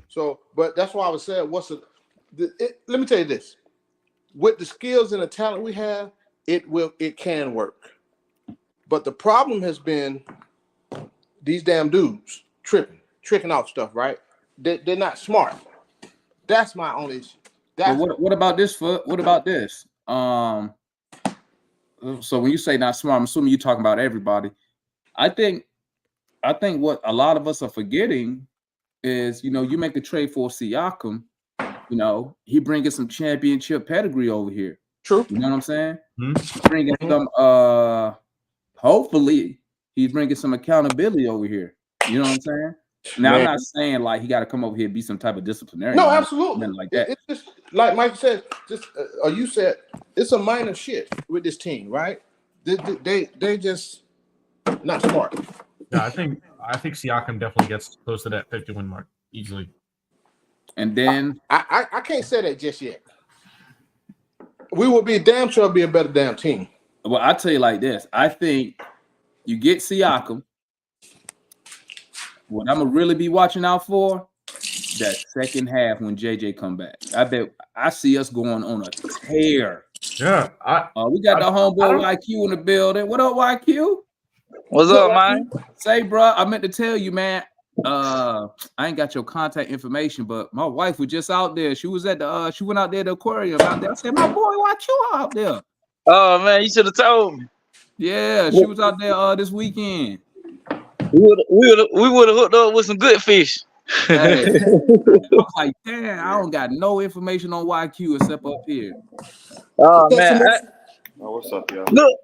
So, but that's why I was saying, let me tell you this. With the skills and the talent we have, it can work. But the problem has been these damn dudes tricking off stuff, right? They're not smart. That's my only issue. What about this? What about this? So when you say not smart, I'm assuming you're talking about everybody. I think what a lot of us are forgetting is, you make a trade for Siakam, he bringing some championship pedigree over here. True. You know what I'm saying? Mm-hmm. Bringing some, hopefully he's bringing some accountability over here. You know what I'm saying? Now, I'm not saying like he got to come over here and be some type of disciplinarian. No, absolutely. Like that. It's just like Mike said, or you said, it's a minor shit with this team, right? They just not smart. Yeah, I think Siakam definitely gets close to that 50-win mark easily. And then I can't say that just yet. We will be damn sure be a better damn team. Well, I'll tell you like this. I think you get Siakam. What I'm gonna really be watching out for, that second half when JJ come back. I bet I see us going on a tear. Yeah, we got the homeboy YQ in the building. What up, YQ? What's up, man? Say, bro, I meant to tell you, man. I ain't got your contact information, but my wife was just out there. She was at the she went out there at the aquarium out there. I said, my boy YQ out there. Oh man, you should have told me. Yeah, she was out there this weekend. We would have hooked up with some good fish. Hey, I was like, damn, I don't got no information on YQ except up here. Oh man. What's up, y'all? Look,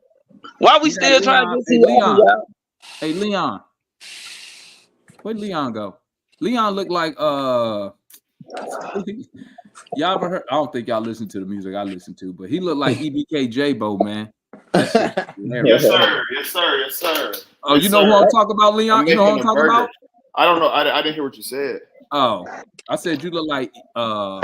why we still trying to get Leon? Hey, Leon. Where'd Leon go? Leon looked like y'all ever heard? I don't think y'all listen to the music I listen to, but he looked like EBK J-Bo, man. Yes, sir. Yes, sir. Yes, sir. Oh, yes, you know sir. who I'm talking about, Leon? You know who I'm talking about? I don't know. I didn't hear what you said. Oh, I said you look like I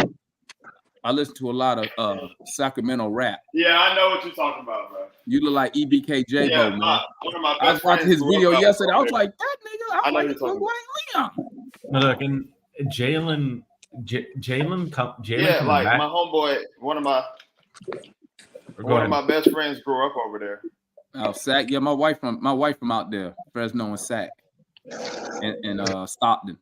listen to a lot of Sacramento rap. Yeah, I know what you're talking about, bro. You look like EBK J-Bo, Yeah, man. one of my I was best watching his friends video grew up yesterday. I out was there. like, that nigga, I know like, you're talking Leon. look, and Jalen Yeah, like back. my homeboy, one of my best friends grew up over there. Oh, Sac. Yeah, my wife from out there, Fresno and Sac, and Stockton.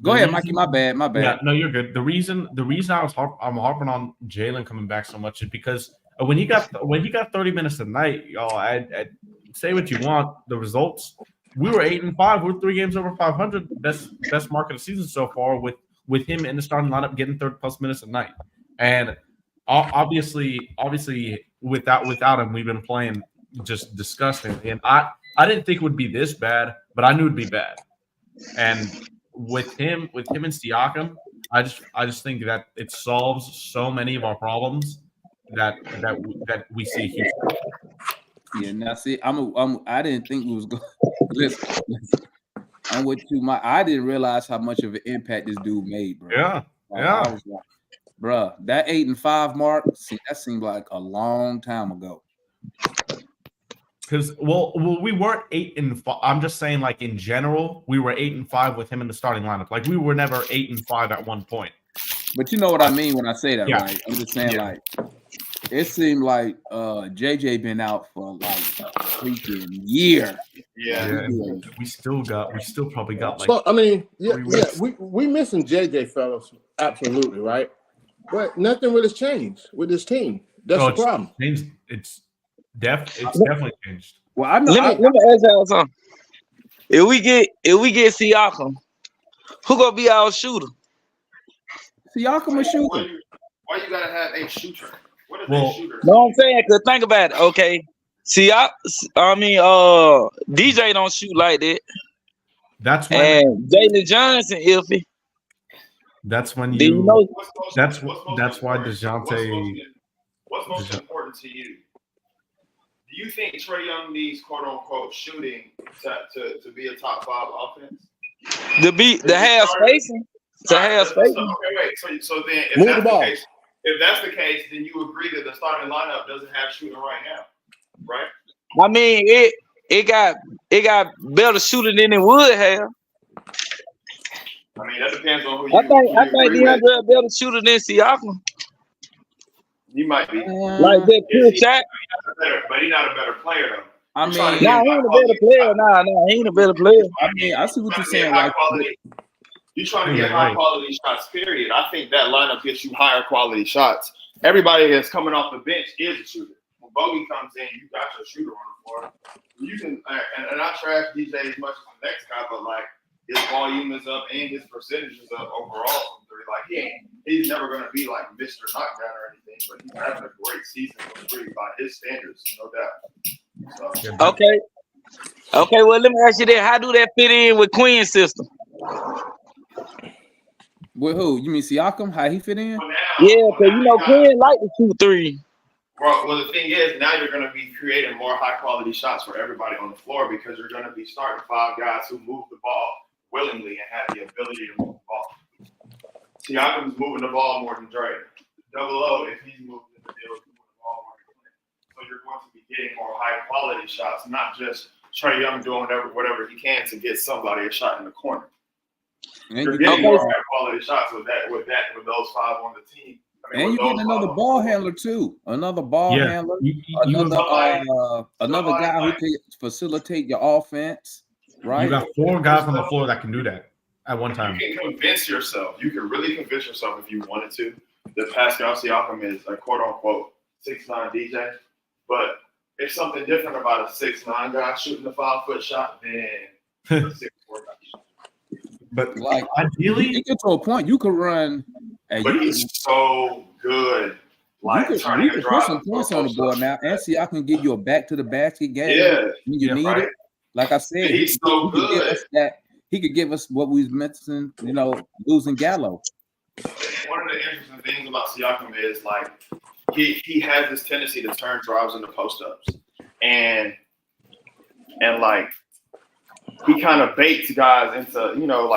Go ahead, Mikey. My bad. Yeah, no, you're good. The reason I'm harping on Jalen coming back so much is because when he got 30 minutes a night, y'all, I say what you want. The results, we were 8-5. We're 3 games over 500. Best mark of the season so far with him in the starting lineup getting 30+ minutes a night. And obviously without him, we've been playing just disgusting. And I didn't think it would be this bad, but I knew it'd be bad. And with him and Siakam, I just think that it solves so many of our problems that we see here. Yeah, now see, I didn't think we was going. Listen, I'm with you. I didn't realize how much of an impact this dude made, bro. Yeah. I was like, bro, that 8-5 mark, that seemed like a long time ago. Because well, we weren't 8-5. I'm just saying, like in general, we were 8-5 with him in the starting lineup. Like we were never 8-5 at one point. But you know what I mean when I say that, Yeah. right? I'm just saying, like, it seemed like JJ been out for like a freaking year. Yeah, we still probably got like. So I mean, yeah, 3 weeks. we missing JJ, fellas, absolutely, right? But nothing really has changed with this team. That's the problem. It's definitely changed. Well, I know. Let me ask y'all something. If we get Siakam, who gonna be our shooter? Siakam a shooter. Why you gotta have a shooter? What is Well, a shooter? No, I'm saying, cause think about it. Okay, DJ don't shoot like that, That's when. and Jalen Johnson iffy. That's when Do you you. know? That's why DeJounte. What's most important to you? Do you think Trae Young needs "quote unquote" shooting to be a top 5 offense? To have spacing. To have spacing. Okay, wait. So then, Move the ball. if that's the case, then you agree that the starting lineup doesn't have shooting right now, right? I mean, it got better shooting than it would have. I mean, that depends on who you. I think DeAndre a better shooter than Siakam. You might be. Like that pure shot. But he's not a better player though. I mean, Nah, he ain't a better player. Nah, he ain't a better player. I mean, I see what you're saying. High Like, quality. You're trying to get high quality shots, period. I think that lineup gets you higher quality shots. Everybody that's coming off the bench is a shooter. When Bogey comes in, you got your shooter on the floor. You can, and I trash DJ as much as the next guy, but like his volume is up and his percentage is up overall from 3. Like he's never gonna be like Mr. Knockdown or anything, but he's having a great season from 3 by his standards, no doubt. So. Okay. Well, let me ask you that: how do that fit in with Quinn's system? with who? You mean Siakam? How he fit in? Yeah, because Quinn like to shoot 3. Well, the thing is, now you're going to be creating more high-quality shots for everybody on the floor because you're going to be starting 5 guys who move the ball willingly and have the ability to move the ball. Siakam's moving the ball more than Dre. Double O, if he's moving the field, he's moving the ball more than Quinn. So you're going to be getting more high-quality shots, not just Trae Young doing whatever he can to get somebody a shot in the corner. You're getting more high-quality shots with those 5 on the team. I mean, and you get another ball handler too. Another ball handler. Another guy who can facilitate your offense. Right. You got 4 guys on the floor that can do that at one time. You can convince yourself. You can really convince yourself if you wanted to that Pascal Siakam is a quote-unquote 6'9" DJ. But it's something different about a 6'9" guy shooting a 5-foot shot than a 6'4" guy. But like ideally, you get to a point you could run. But he's so good. Like you can put some points on the board now, and see, I can give you a back to the basket game. Yeah, when you need it. Like I said, he's so good. He could give us what we mentioned. Losing Gallo. One of the interesting things about Siakam is like he has this tendency to turn drives into post ups, and like. He kind of baits guys into,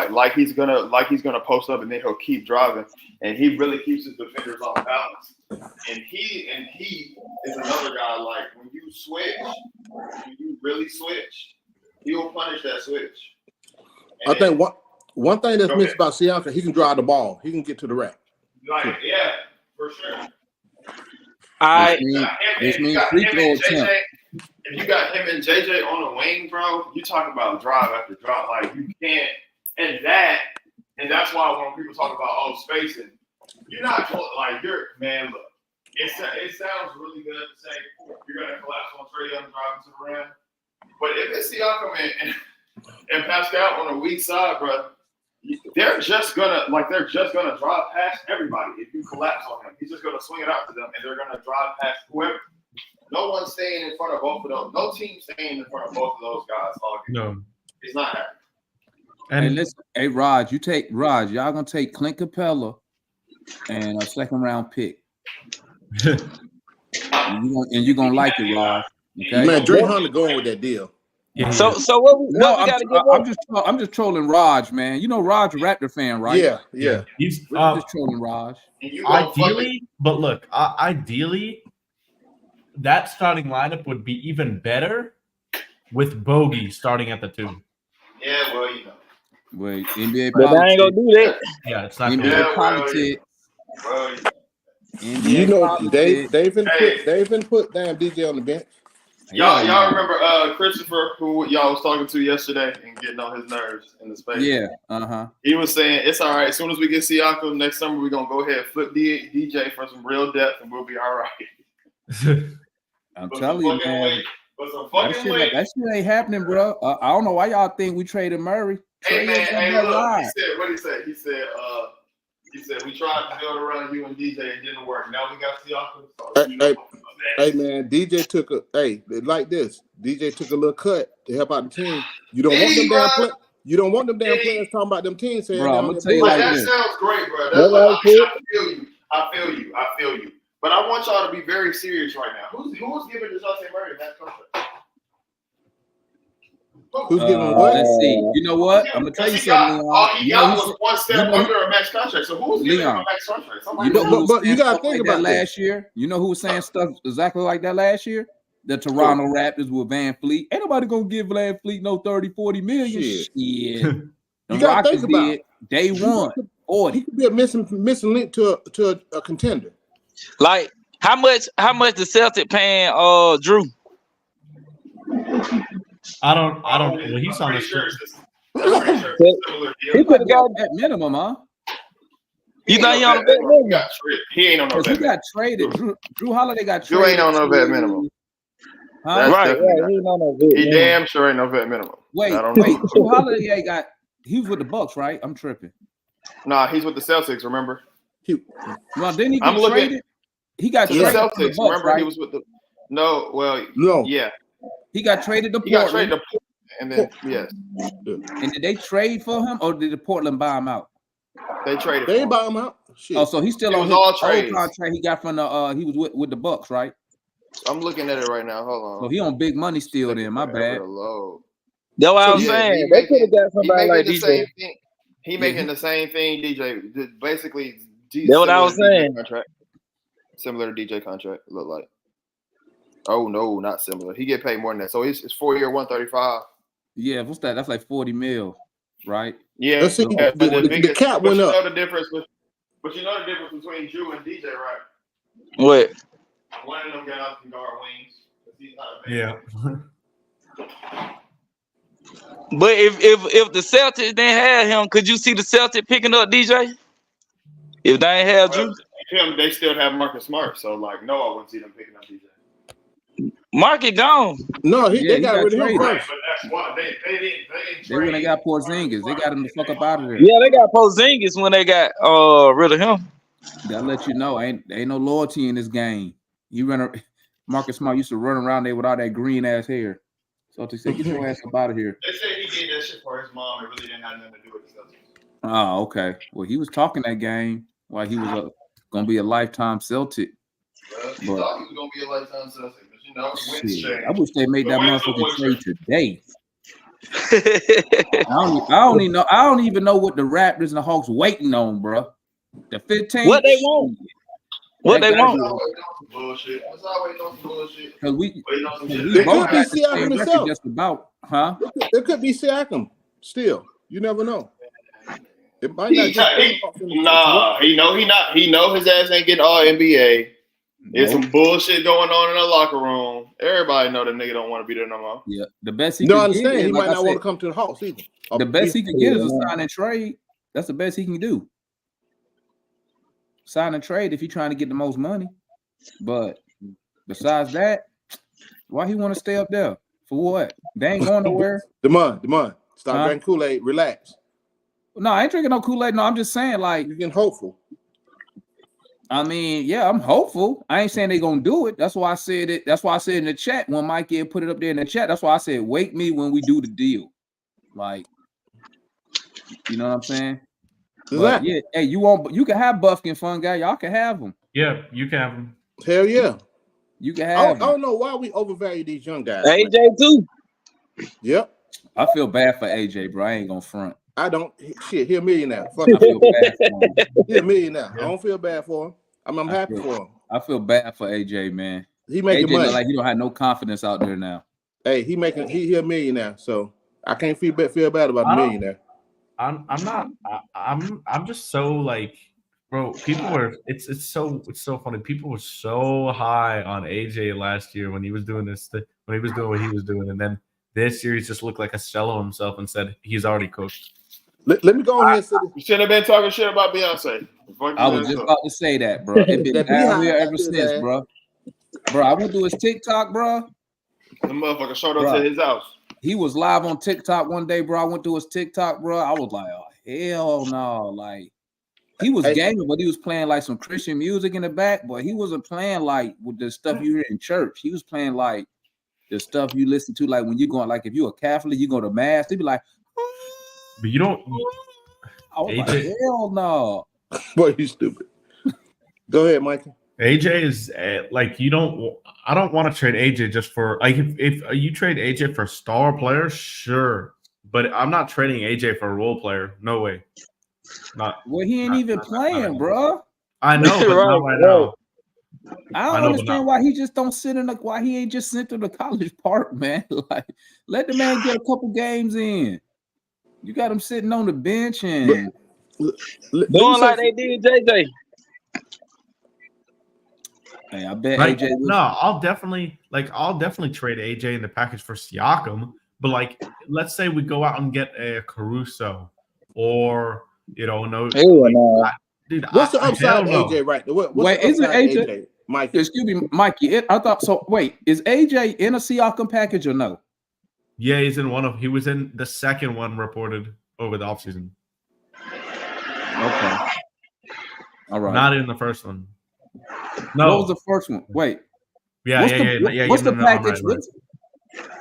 like he's gonna post up and then he'll keep driving, and he really keeps his defenders off balance. And he is another guy like when you really switch, he will punish that switch. And I think one thing that's missed about Siakam, he can drive the ball, he can get to the rack. Like yeah, for sure. This means free throw attempt. If you got him and JJ on the wing, bro, you talk about drive after drive. Like you can't, and that's why when people talk about spacing, you're not like look, it sounds really good to say you're gonna collapse on Trae Young driving to the rim, but if it's Siakam and Pascal on the weak side, bro, they're just gonna drive past everybody. If you collapse on him, he's just gonna swing it out to them, and they're gonna drive past whoever. No one's staying in front of both of those. No team staying in front of both of those guys all game. No, it's not happening. And listen, hey Raj, y'all gonna take Clint Capella and a 2nd round pick. and you're gonna like it, Raj. Okay, man, Dre Hunter going with that deal. Yeah. So what we gotta get? I'm just trolling Raj, man. Raj a Raptor fan, right? Yeah. He's just trolling Raj. Ideally, but look, ideally. That starting lineup would be even better with Bogey starting at the 2. Yeah, well, Wait, NBA politics. But I ain't gonna do that. Yeah, it's not NBA politics. You NBA know, Father they've said, been put damn DJ on the bench. Y'all remember Christopher, who y'all was talking to yesterday and getting on his nerves in the space? Yeah, He was saying it's all right. As soon as we get Siakam next summer, we're gonna go ahead and flip DJ for some real depth, and we'll be all right. I'm telling you, man. That shit ain't happening, bro. I don't know why y'all think we traded Murray. Hey man, look, he said what he said. He said we tried to build around you and DJ, it didn't work. Now we got Siakam. Hey man, DJ took like this. DJ took a little cut to help out the team. You don't want them damn players. You don't want them damn players talking about them teams saying, bro, I'm gonna tell you like that this. sounds great, bro. That's I feel you. But I want y'all to be very serious right now. Who's giving DeJounte Murray that contract? Who's giving what? Let's see. You know what? I'm gonna tell you something, Leon. All he got was one step under a max contract. So who's giving him a max contract? But you gotta think about that last year. You know who was saying stuff exactly like that last year? The Toronto Raptors with Van Fleet. Ain't nobody gonna give Van Fleet no 30, 40 million. Shit. You The gotta Rockets think about did day one. 40. He could be a missing link to a contender. Like how much the Celtic paying Drew? I don't. Well, he's on the shirt. He could have got that minimum, huh? You think he on the vet minimum? He ain't on no vet. He got traded. Drew Holiday got traded. Drew ain't on no vet minimum. Huh? Right. He ain't on no vet. He damn sure ain't no vet minimum. Wait. Drew Holiday he was with the Bucks, right? I'm tripping. Nah, he's with the Celtics. Remember? Well, didn't he get traded? He got traded to the Celtics. To the Bucks, remember, right? he was with the. No. Yeah. He got traded to He Portland. got traded to Portland, and then yes. And did they trade for him, or did the Portland buy him out? They traded. They buy him out. Shit. Oh, so he's still on his old contract he got from the he was with the Bucks, right? I'm looking at it right now. Hold on. So he on big money still. Then my bad. That's what I'm saying. They could have got somebody like DJ. He making the same thing, DJ. Basically, that's what I was saying. Contract. Similar to DJ contract, look like. Oh no, not similar. He get paid more than that. So it's 4-year, 135. Yeah, what's that? That's like 40 mil, right? Yeah. Let's see, the cap went up. You know the difference but you know the difference between Drew and DJ, right? What? One of them guys can guard wings. He's not a Yeah. But if the Celtics didn't have him, could you see the Celtics picking up DJ? If they ain't have Drew? They still have Marcus Smart, so like no, I wouldn't see them picking up DJ. Market gone. No, they got rid of him Right, first. but that's why they didn't They when they got Porzingis, they got him the fuck up out of there. Yeah, they got Porzingis when they got rid of him. That let you know ain't no loyalty in this game. Marcus Smart used to run around there with all that green ass hair. So they said, get your ass up out of here. They said he did that shit for his mom. It really didn't have nothing to do with the Celtics. Oh, okay. Well, he was talking that game while he was gonna be a lifetime Celtic. He thought he was gonna be a lifetime Celtic, but you know, wins change. I wish they made that motherfucking trade today. I don't even know what the Raptors and the Hawks waiting on, bro. The 15. What they want? What they want? Bullshit. What's always on some bullshit? Because we It could be Siakam himself. Just about, huh? It could be Siakam still. You never know. It might not he know his ass ain't getting all NBA. There's some bullshit going on in the locker room. Everybody know the nigga don't want to be there no more. Yeah, the best he can get is, he might not want to come to the Hawks either. The best he can get is a sign and trade. That's the best he can do. Sign and trade if you're trying to get the most money. But besides that, why he want to stay up there? For what? They ain't going nowhere. Demond, stop drinking Kool-Aid. Relax. No, I ain't drinking no Kool-Aid. No, I'm just saying, like, you're getting hopeful. I mean, yeah, I'm hopeful. I ain't saying they gonna do it. That's why I said it. That's why I said in the chat when Mike put it up there in the chat. That's why I said, wake me when we do the deal. Like, you know what I'm saying? But, yeah, hey, you can have Buffkin Fun Guy. Y'all can have him. Yeah, you can have him. Hell yeah. You can have him. I don't know why we overvalue these young guys. AJ too. Yep. I feel bad for AJ, bro. I ain't gonna front. I don't. Shit, he a millionaire. Fuck, I feel bad for him. He a millionaire. I don't feel bad for him. I'm happy for him. I feel bad for AJ, man. He making AJ money. Look like he don't have no confidence out there now. Hey, he a millionaire, so I can't feel bad about the millionaire. I'm just so like Bro, people were it's so funny. People were so high on AJ last year when he was doing when he was doing what he was doing, and then this year he just looked like a shell of himself and said he's already cooked. Let me go ahead and say this. You shouldn't have been talking shit about Beyonce. Fuck I was just about to say that, bro. It been That down Beehive here ever is since, ass. bro. Bro, I went to his TikTok, bro. The motherfucker showed up Bruh. to his house. He was live on TikTok one day, bro. I went to his TikTok, bro. I was like, oh, hell no. Like, he was Hey. gaming, but he was playing like some Christian music in the back, but he wasn't playing like with the stuff you hear in church. He was playing like the stuff you listen to, like when you're going, like if you're a Catholic, you go to mass, they'd be like, But you don't. I was like, AJ hell no. Boy, you stupid. Go ahead, Michael. AJ is like you don't. I don't want to trade AJ just for like if you trade AJ for star players, sure, but I'm not trading AJ for a role player. No way. Not. Well, he ain't even playing, bro. I know, but not right now. I don't understand why he just don't sit in the why he ain't just sent to the College Park, man. Like, let the man get a couple games in. You got him sitting on the bench and doing like they did JJ. Hey, I bet Like, AJ was, no, I'll definitely trade AJ in the package for Siakam. But like, let's say we go out and get a Caruso, or dude. What's the upside to AJ right there? What's the isn't upside to AJ? Mikey? Excuse me, Mikey. I thought so. Wait, is AJ in a Siakam package or no? Yeah, he was in the second one reported over the offseason. Okay. All right. Not in the first one. No. What was the first one? Wait. Yeah. What's the package?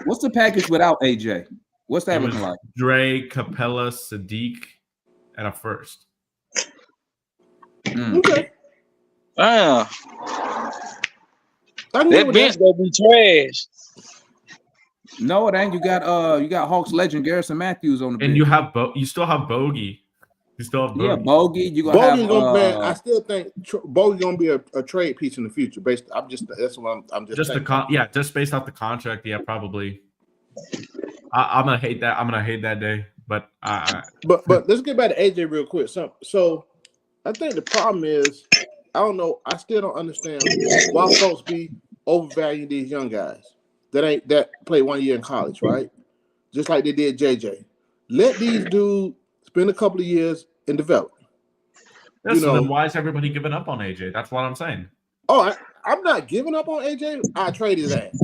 What's the package without AJ? What's that looking like? Dre, Capella, Sadiq, and a first. Okay. That bench gonna be trash. No, it ain't. You got Hawks legend Garrison Matthews on the bench. And you still have Bogey. You still have Bogey. Yeah, Bogey. You gonna Bogey's have. Man, I still think Bogey's gonna be a trade piece in the future. That's what I'm just. Just based off the contract. Yeah, probably. I'm gonna hate that. I'm gonna hate that day. But let's get back to AJ real quick. So I think the problem is I don't know. I still don't understand why folks be overvaluing these young guys that play 1 year in college, right? Just like they did JJ. Let these dudes spend a couple of years and develop. Then why is everybody giving up on AJ? That's what I'm saying. Oh, I'm not giving up on AJ. I trade his ass.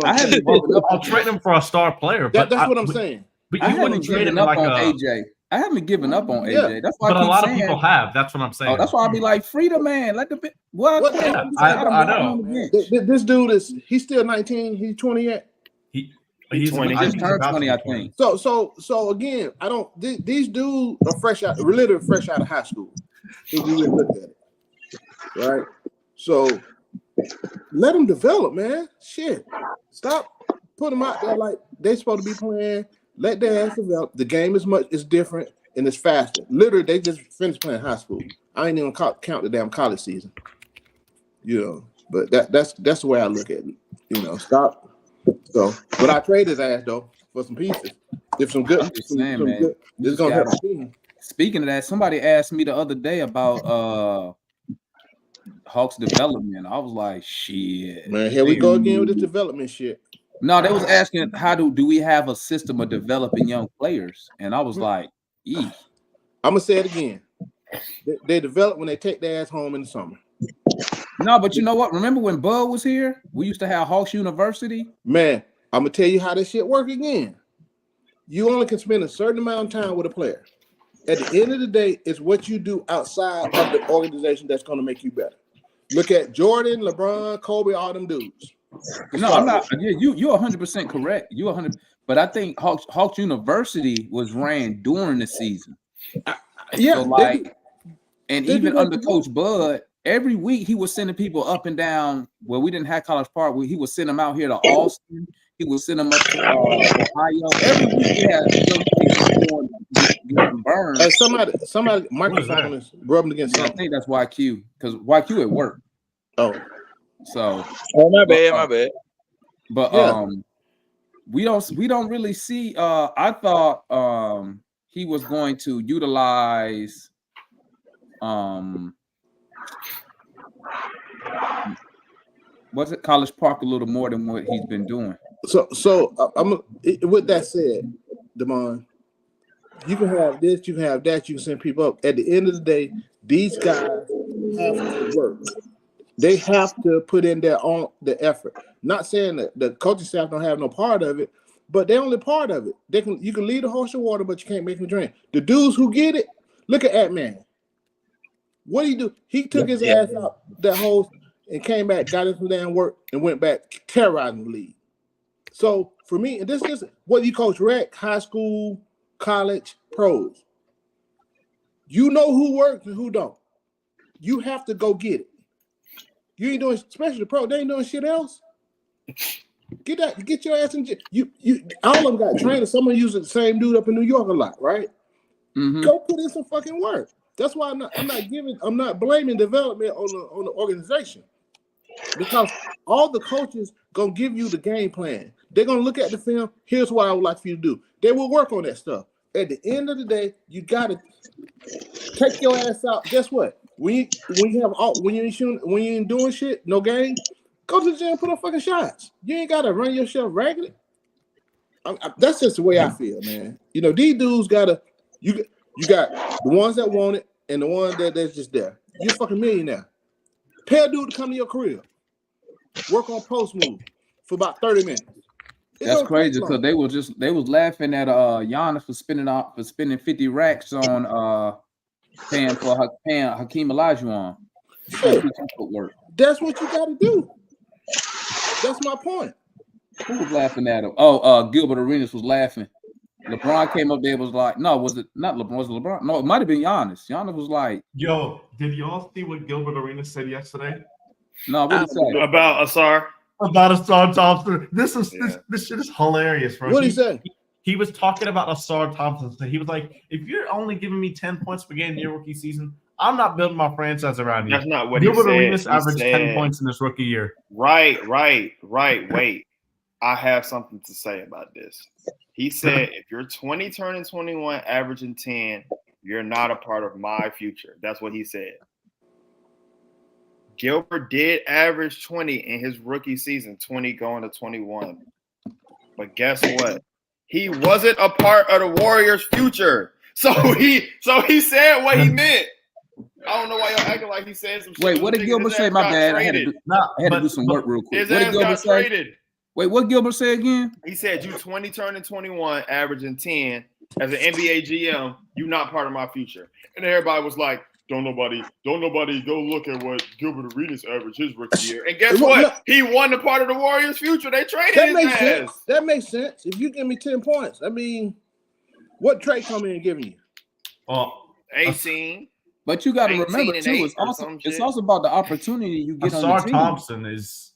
I'll trade him for a star player. That's what I'm saying. But I you haven't wouldn't trade given him up like on AJ. I haven't given up on AJ. That's why. But I keep a lot saying, of people have. That's what I'm saying. Oh, that's why I'll be like, free the man. Let the I know. This dude he's still 19. He's 20 yet. He's 20. He just turned 20, I think. So again, I don't. These dudes are literally fresh out of high school. If you really look at it, right? So let them develop, man. Shit, stop putting them out there like they're supposed to be playing. Let their ass develop. The game is different and it's faster. Literally, they just finished playing high school. I ain't even count the damn college season. But that's the way I look at it. Stop. So, but I trade his ass though for some pieces. If some good, good, it's gonna help the team. Speaking of that, somebody asked me the other day about Hawks development. I was like, shit. Man, here we go again with this development shit. No, they was asking how do we have a system of developing young players, and I was like, I'm gonna say it again. They develop when they take their ass home in the summer. No, but you know what? Remember when Bud was here? We used to have Hawks University. Man, I'm gonna tell you how this shit work again. You only can spend a certain amount of time with a player. At the end of the day, it's what you do outside of the organization that's gonna make you better. Look at Jordan, LeBron, Kobe, all them dudes. No, I'm not. You're 100% correct. You're 100. But I think Hawks University was ran during the season. So even under Coach Bud, every week he was sending people up and down. Well, we didn't have College Park. He would send them out here to Austin. He would send them up to Ohio. Every week he had getting burned. Hey, somebody, microphone is rubbing against something. I think that's YQ because YQ at work. Oh, so. Oh, my bad. But we don't really see. I thought he was going to utilize what's it, College Park a little more than what he's been doing. So with that said, Damon, you can have this, you can have that, you can send people up. At the end of the day, these guys have to work. They have to put in their effort. Not saying that the coaching staff don't have no part of it, but they're only part of it. You can lead a horse to water, but you can't make them drink. The dudes who get it, look at Ant-Man. What did he do? He took his ass out that hole and came back, got in some damn work, and went back terrorizing the league. So for me, and this is what you coach rec, high school, college, pros. You know who works and who don't. You have to go get it. You ain't doing, especially the pro, they ain't doing shit else. Get your ass in. You all of them got trainers. Someone using the same dude up in New York a lot, right? Mm-hmm. Go put in some fucking work. That's why I'm not blaming development on the organization. Because all the coaches gonna give you the game plan. They're gonna look at the film. Here's what I would like for you to do. They will work on that stuff. At the end of the day, you gotta take your ass out. Guess what? When you ain't doing shit, no game, go to the gym and put up fucking shots. You ain't gotta run yourself ragged. That's just the way I feel, man. You know, these dudes gotta you got the ones that want it and the ones that's just there. You're a fucking millionaire. Pay a dude to come to your career. Work on post move for about 30 minutes. That's crazy because they was laughing at Giannis for spending 50 racks on paying Hakeem Olajuwon. Work. That's what you gotta do. That's my point. Who was laughing at him? Oh, Gilbert Arenas was laughing. LeBron came up there, was like, no, was it not LeBron? Was it LeBron? No, it might have been Giannis. Giannis was like, yo, did y'all see what Gilbert Arenas said yesterday? No, what did he say? About Asar? About Asar Thompson. This shit is hilarious, bro. What did he say? He was talking about Asar Thompson. So he was like, if you're only giving me 10 points per game in your rookie season, I'm not building my franchise around you. That's not what Gilbert he said. Arenas averaged 10 points in his rookie year. Right. Wait. I have something to say about this. He said, if you're 20 turning 21, averaging 10, you're not a part of my future. That's what he said. Gilbert did average 20 in his rookie season, 20 going to 21. But guess what? He wasn't a part of the Warriors' future. So he said what he meant. I don't know why y'all acting like he said some shit. Wait, what did Gilbert say? My bad. I had to do some work real quick. His ass got traded. Wait, what Gilbert say again? He said, you 20 turning 21, averaging 10. As an NBA GM, you not part of my future. And everybody was like, don't nobody go look at what Gilbert Arenas averaged his rookie year. And guess what? He won the part of the Warriors' future. They traded his ass. Sense. That makes sense. If you give me 10 points, I mean, what trade coming in giving you? 18. But you got to remember, too, it's also about the opportunity you get on the team. Thompson is...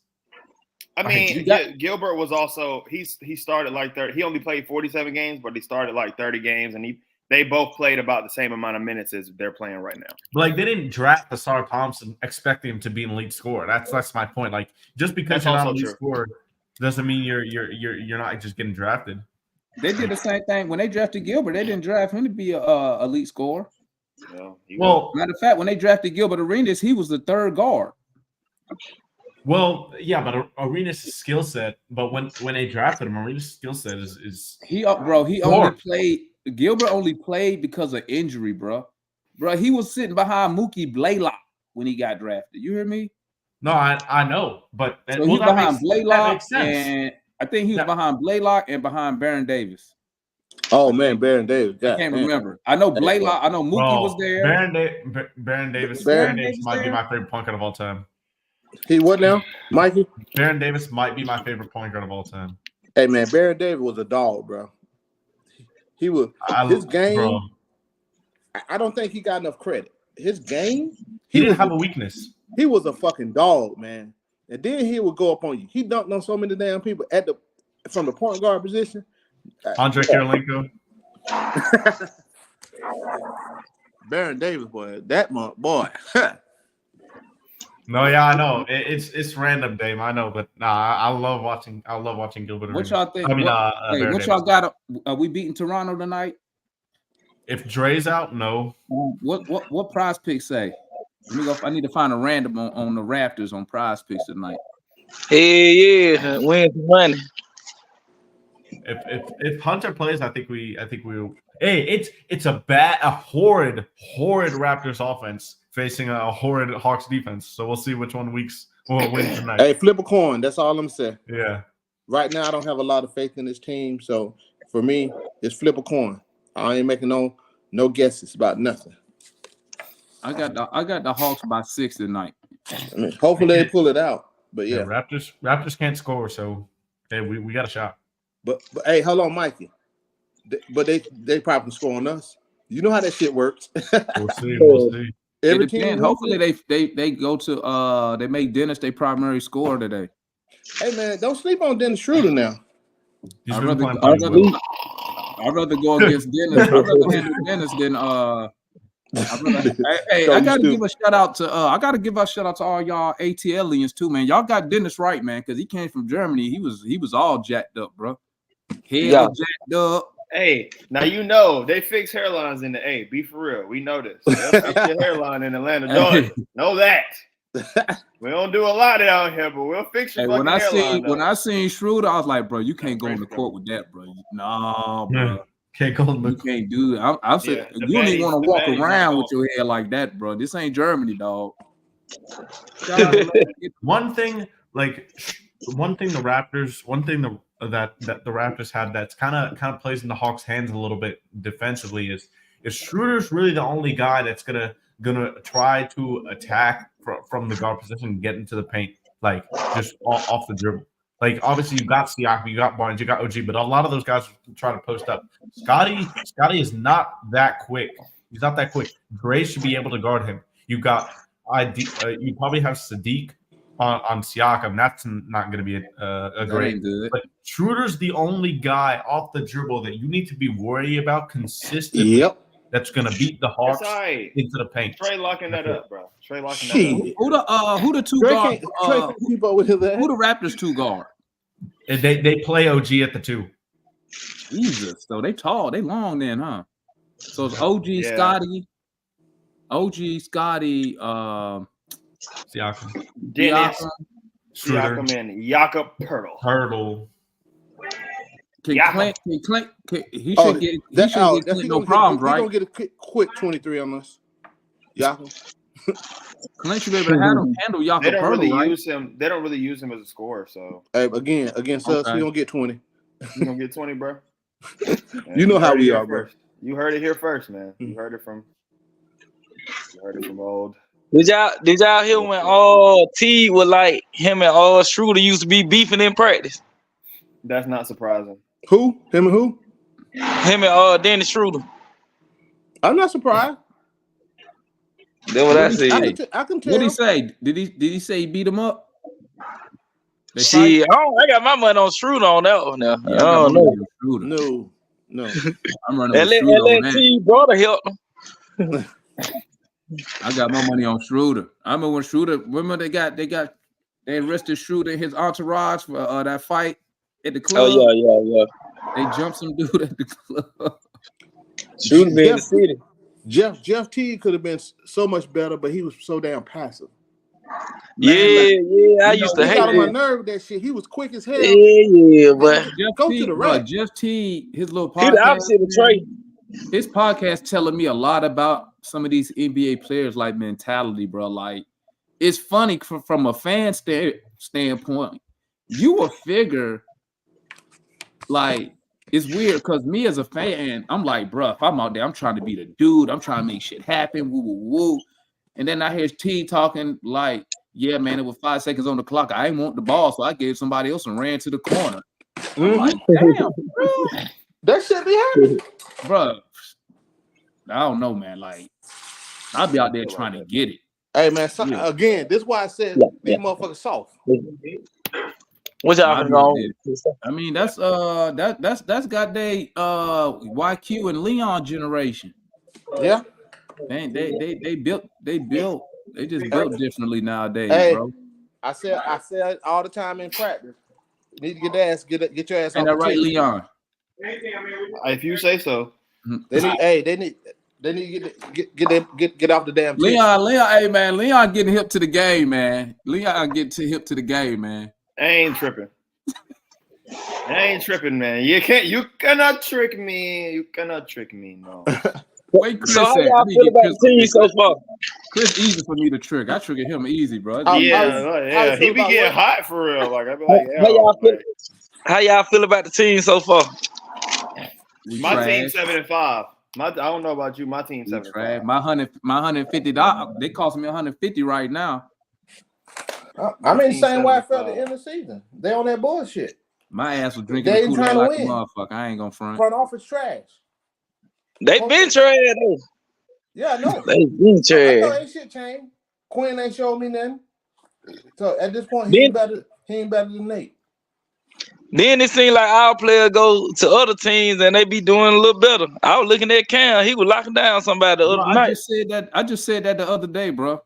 I mean, Gilbert was also he started like 30. He only played 47 games, but he started like 30 games, and they both played about the same amount of minutes as they're playing right now. Like they didn't draft Asar Thompson expecting him to be an elite scorer. That's my point. Like just because you're not an elite scorer doesn't mean you're not just getting drafted. They did the same thing when they drafted Gilbert. They didn't draft him to be a elite scorer. Well, matter of fact, when they drafted Gilbert Arenas, he was the third guard. Well, yeah, but Arenas' skill set. But when they drafted him, Arenas' skill set is he only played. Gilbert only played because of injury, bro. Bro, he was sitting behind Mookie Blaylock when he got drafted. You hear me? No, I know, but so he's behind Blaylock, and I think he was behind Blaylock and behind Baron Davis. Oh man, Baron Davis. I can't remember. I know Blaylock. I know Mookie was there. Baron Davis might be my favorite point guard of all time. He what now, Mikey? Baron Davis might be my favorite point guard of all time. Hey man, Baron Davis was a dog, bro. He was his game. Bro. I don't think he got enough credit. His game, he didn't have a weakness. He was a fucking dog, man. And then he would go up on you. He dunked on so many damn people from the point guard position. Andre Kirilenko. Baron Davis, boy, that month, boy. No, yeah, I know. It's random, Dame. I know, but I love watching Gilbert. What y'all think? I mean, what y'all got? Are we beating Toronto tonight? If Dre's out, no. What prize picks say? Let me go. I need to find a random on the Raptors on prize picks tonight. Hey, yeah, win some money. If Hunter plays, I think we'll. Hey, it's a horrid Raptors offense facing a horrid Hawks defense. So we'll see which one will win tonight. Hey, flip a coin. That's all I'm saying. Yeah. Right now, I don't have a lot of faith in this team, so for me, it's flip a coin. I ain't making no guesses about nothing. I got the Hawks by 6 tonight. I mean, hopefully they pull it out. But yeah, Raptors can't score, so hey, we got a shot. But hey, hold on, Mikey. But they probably score on us. You know how that shit works. We'll see. Every team. Hopefully they go to they make Dennis their primary scorer today. Hey man, don't sleep on Dennis Schroeder now. I'd rather go against Dennis. I'd rather handle Dennis than Hey, I gotta give a shout out to all y'all ATLians too, man. Y'all got Dennis right, man, because he came from Germany. He was all jacked up, bro. Head was jacked up. Hey, now you know they fix hairlines in the A. Be for real. We know this. They'll fix your hairline in Atlanta. Know that. We don't do a lot down here, but we'll fix your fucking hairline. When I seen Schroeder, I was like, bro, you can't go on the court with that, bro. Nah, bro. Can't go on the You can't do that. I said you don't even want to walk around with your hair like that, bro. This ain't Germany, dog. One thing the Raptors had that's kind of plays in the Hawks' hands a little bit defensively is Schroeder's really the only guy that's gonna try to attack from the guard position and get into the paint, like just off the dribble. Like obviously you got Siakam, you got Barnes, you got OG, but a lot of those guys try to post up. Scotty is not that quick. He's not that quick. Gray should be able to guard him. You got you probably have Sadiq on Siakam. That's not going to be a great. But Schroeder's the only guy off the dribble that you need to be worried about consistently. Yep. That's going to beat the Hawks into the paint. Trey locking that up, bro. Trey locking that up. Who the two guard? Who the Raptors two guard? They play OG at the 2. Jesus, so they tall, they long then, huh? So it's OG, Scotty, Siakam, Dennis, Siakam, and Jakob Poeltl. He should get no problems, right? He's gonna get a quick 23 on us. Jakob. Clint should be able to handle Jakob Poeltl, right? They don't really use him as a scorer. So again, against us, he gonna get 20. You gonna get 20, bro? You know how we are, bro. You heard it here first, man. You heard it from old. Did y'all hear when T was like him and Schroeder used to be beefing in practice? That's not surprising. Who? Him and who? Him and Dennis Schroeder. I'm not surprised. That's what I said. I can tell. What did he say? Did he say he beat him up? I got my money on Schroeder on that one now. Yeah, I don't know. No. I'm running with Schroeder on that. T brother help him. I got my money on Schroeder. I remember when Schroeder. Remember they arrested Schroeder and his entourage for that fight at the club. Oh yeah. They jumped some dude at the club. Schroeder be in the city. Jeff T could have been so much better, but he was so damn passive. Man, I used to hate got on my that. nerve that shit. He was quick as hell. Yeah, but Go to the right. Jeff T, his little he the podcast. opposite of Trey. His podcast telling me a lot about some of these NBA players, like mentality, bro. Like it's funny from a fan standpoint. You will figure, like it's weird because me as a fan, I'm like, bro, if I'm out there, I'm trying to be the dude. I'm trying to make shit happen. Woo woo woo. And then I hear T talking like, yeah, man, it was 5 seconds on the clock. I ain't want the ball, so I gave somebody else and ran to the corner. I'm like, damn, bro. That shit be happening. Bro, I don't know, man. Like, I'll be out there trying to get it. Hey, man, again, this is why I said these motherfuckers soft. What y'all going? I mean, that's got they YQ and Leon generation. Yeah. They just built differently nowadays, hey, bro. I said all the time in practice. You need to get your ass Ain't that right, Leon? If you say so. They need to get off the damn team. Leon, hey man, Leon getting hip to the game, man. Leon getting hip to the game, man. I ain't tripping. Man. You cannot trick me. You cannot trick me, no. Wait, Chris, So how y'all feel about the team so far? Chris easy for me to trick. I trigger him easy, bro. Yeah. He be getting hot for real. Like I be like, How y'all feel about the team so far? My team 7-5. I don't know about you. My team 7-5. My $150. They cost me $150 right now. I mean, the same way I felt at the end of the season. They on that bullshit. My ass was drinking They the ain't Kool-Aid trying to like a win. motherfucker. I ain't gonna front. Front office trash. They been trash though. Yeah, I know. They been I know trash. ain't shit changed. Quinn ain't showed me nothing. So at this point, he ain't better than Nate. Then it seemed like our players go to other teams and they be doing a little better. I was looking at Cam; he was locking down somebody the other night. I just said that the other day, bro.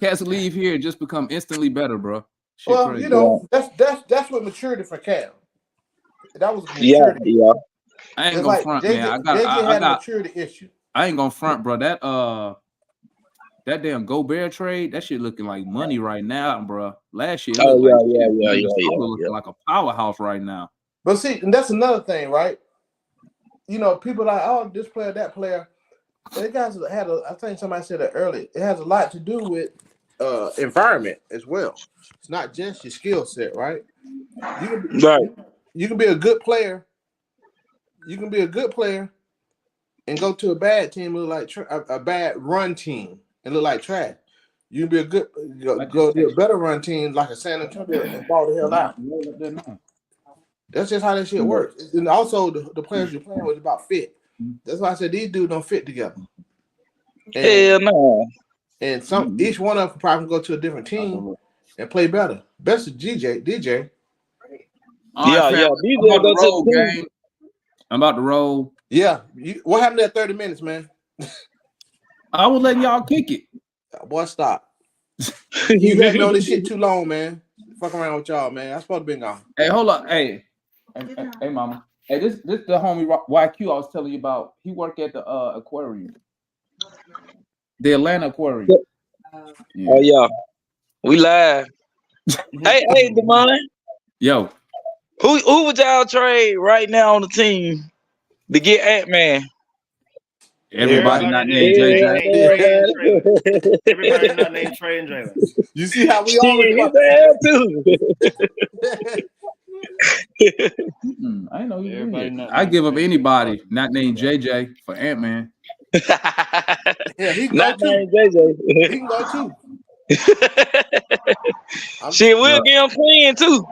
Cats leave here and just become instantly better, bro. Shit Well, crazy. you know, that's what maturity for Cam. That was maturity. Yeah. I ain't It's gonna like front, JJ, man. JJ had a maturity issue. I ain't gonna front, bro. That damn Gobert trade, that shit looking like money right now, bro. Last year, looking like a powerhouse right now. But see, and that's another thing, right? You know, people like, oh, this player, that player. They guys had I think somebody said it earlier. It has a lot to do with environment as well. It's not just your skill set, right? You can be a good player. You can be a good player and go to a bad team, look like a bad run team, and look like trash. You can be a good go to a better run team like a San Antonio and ball the hell out. That's just how that shit works. And also the players you're playing with is about fit. That's why I said these dudes don't fit together. Hell no. And each one of them probably can go to a different team and play better. Best of DJ. DJ I'm about to roll. Yeah. What happened at 30 minutes, man? I was letting y'all kick it. Boy, stop. You had me on this shit too long, man. Fuck around with y'all, man. I'm supposed to be gone. Hey, hold up. Hey, mama. Hey, this the homie YQ I was telling you about. He worked at the aquarium. The Atlanta Aquarium. Yeah. Oh yeah. We live. hey, Damon. Yo. Who would y'all trade right now on the team to get Ant-Man? Everybody not named JJ. Everybody not named Trey and Jalen. You see how we always too. I know you. I give up anybody not named JJ for Ant-Man. Yeah, he can not go too. named JJ. He can go too. Shit, we'll get him playing too.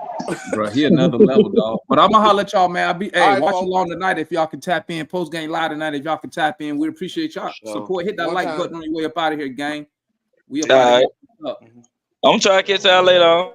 Bro, he another level, dog. But I'm gonna holler at y'all, man. Right, watch along tonight if y'all can tap in. Post game live tonight if y'all can tap in. We appreciate y'all support. Hit that like button on your way up out of here, gang. We about to up. I'm trying to catch y'all later on.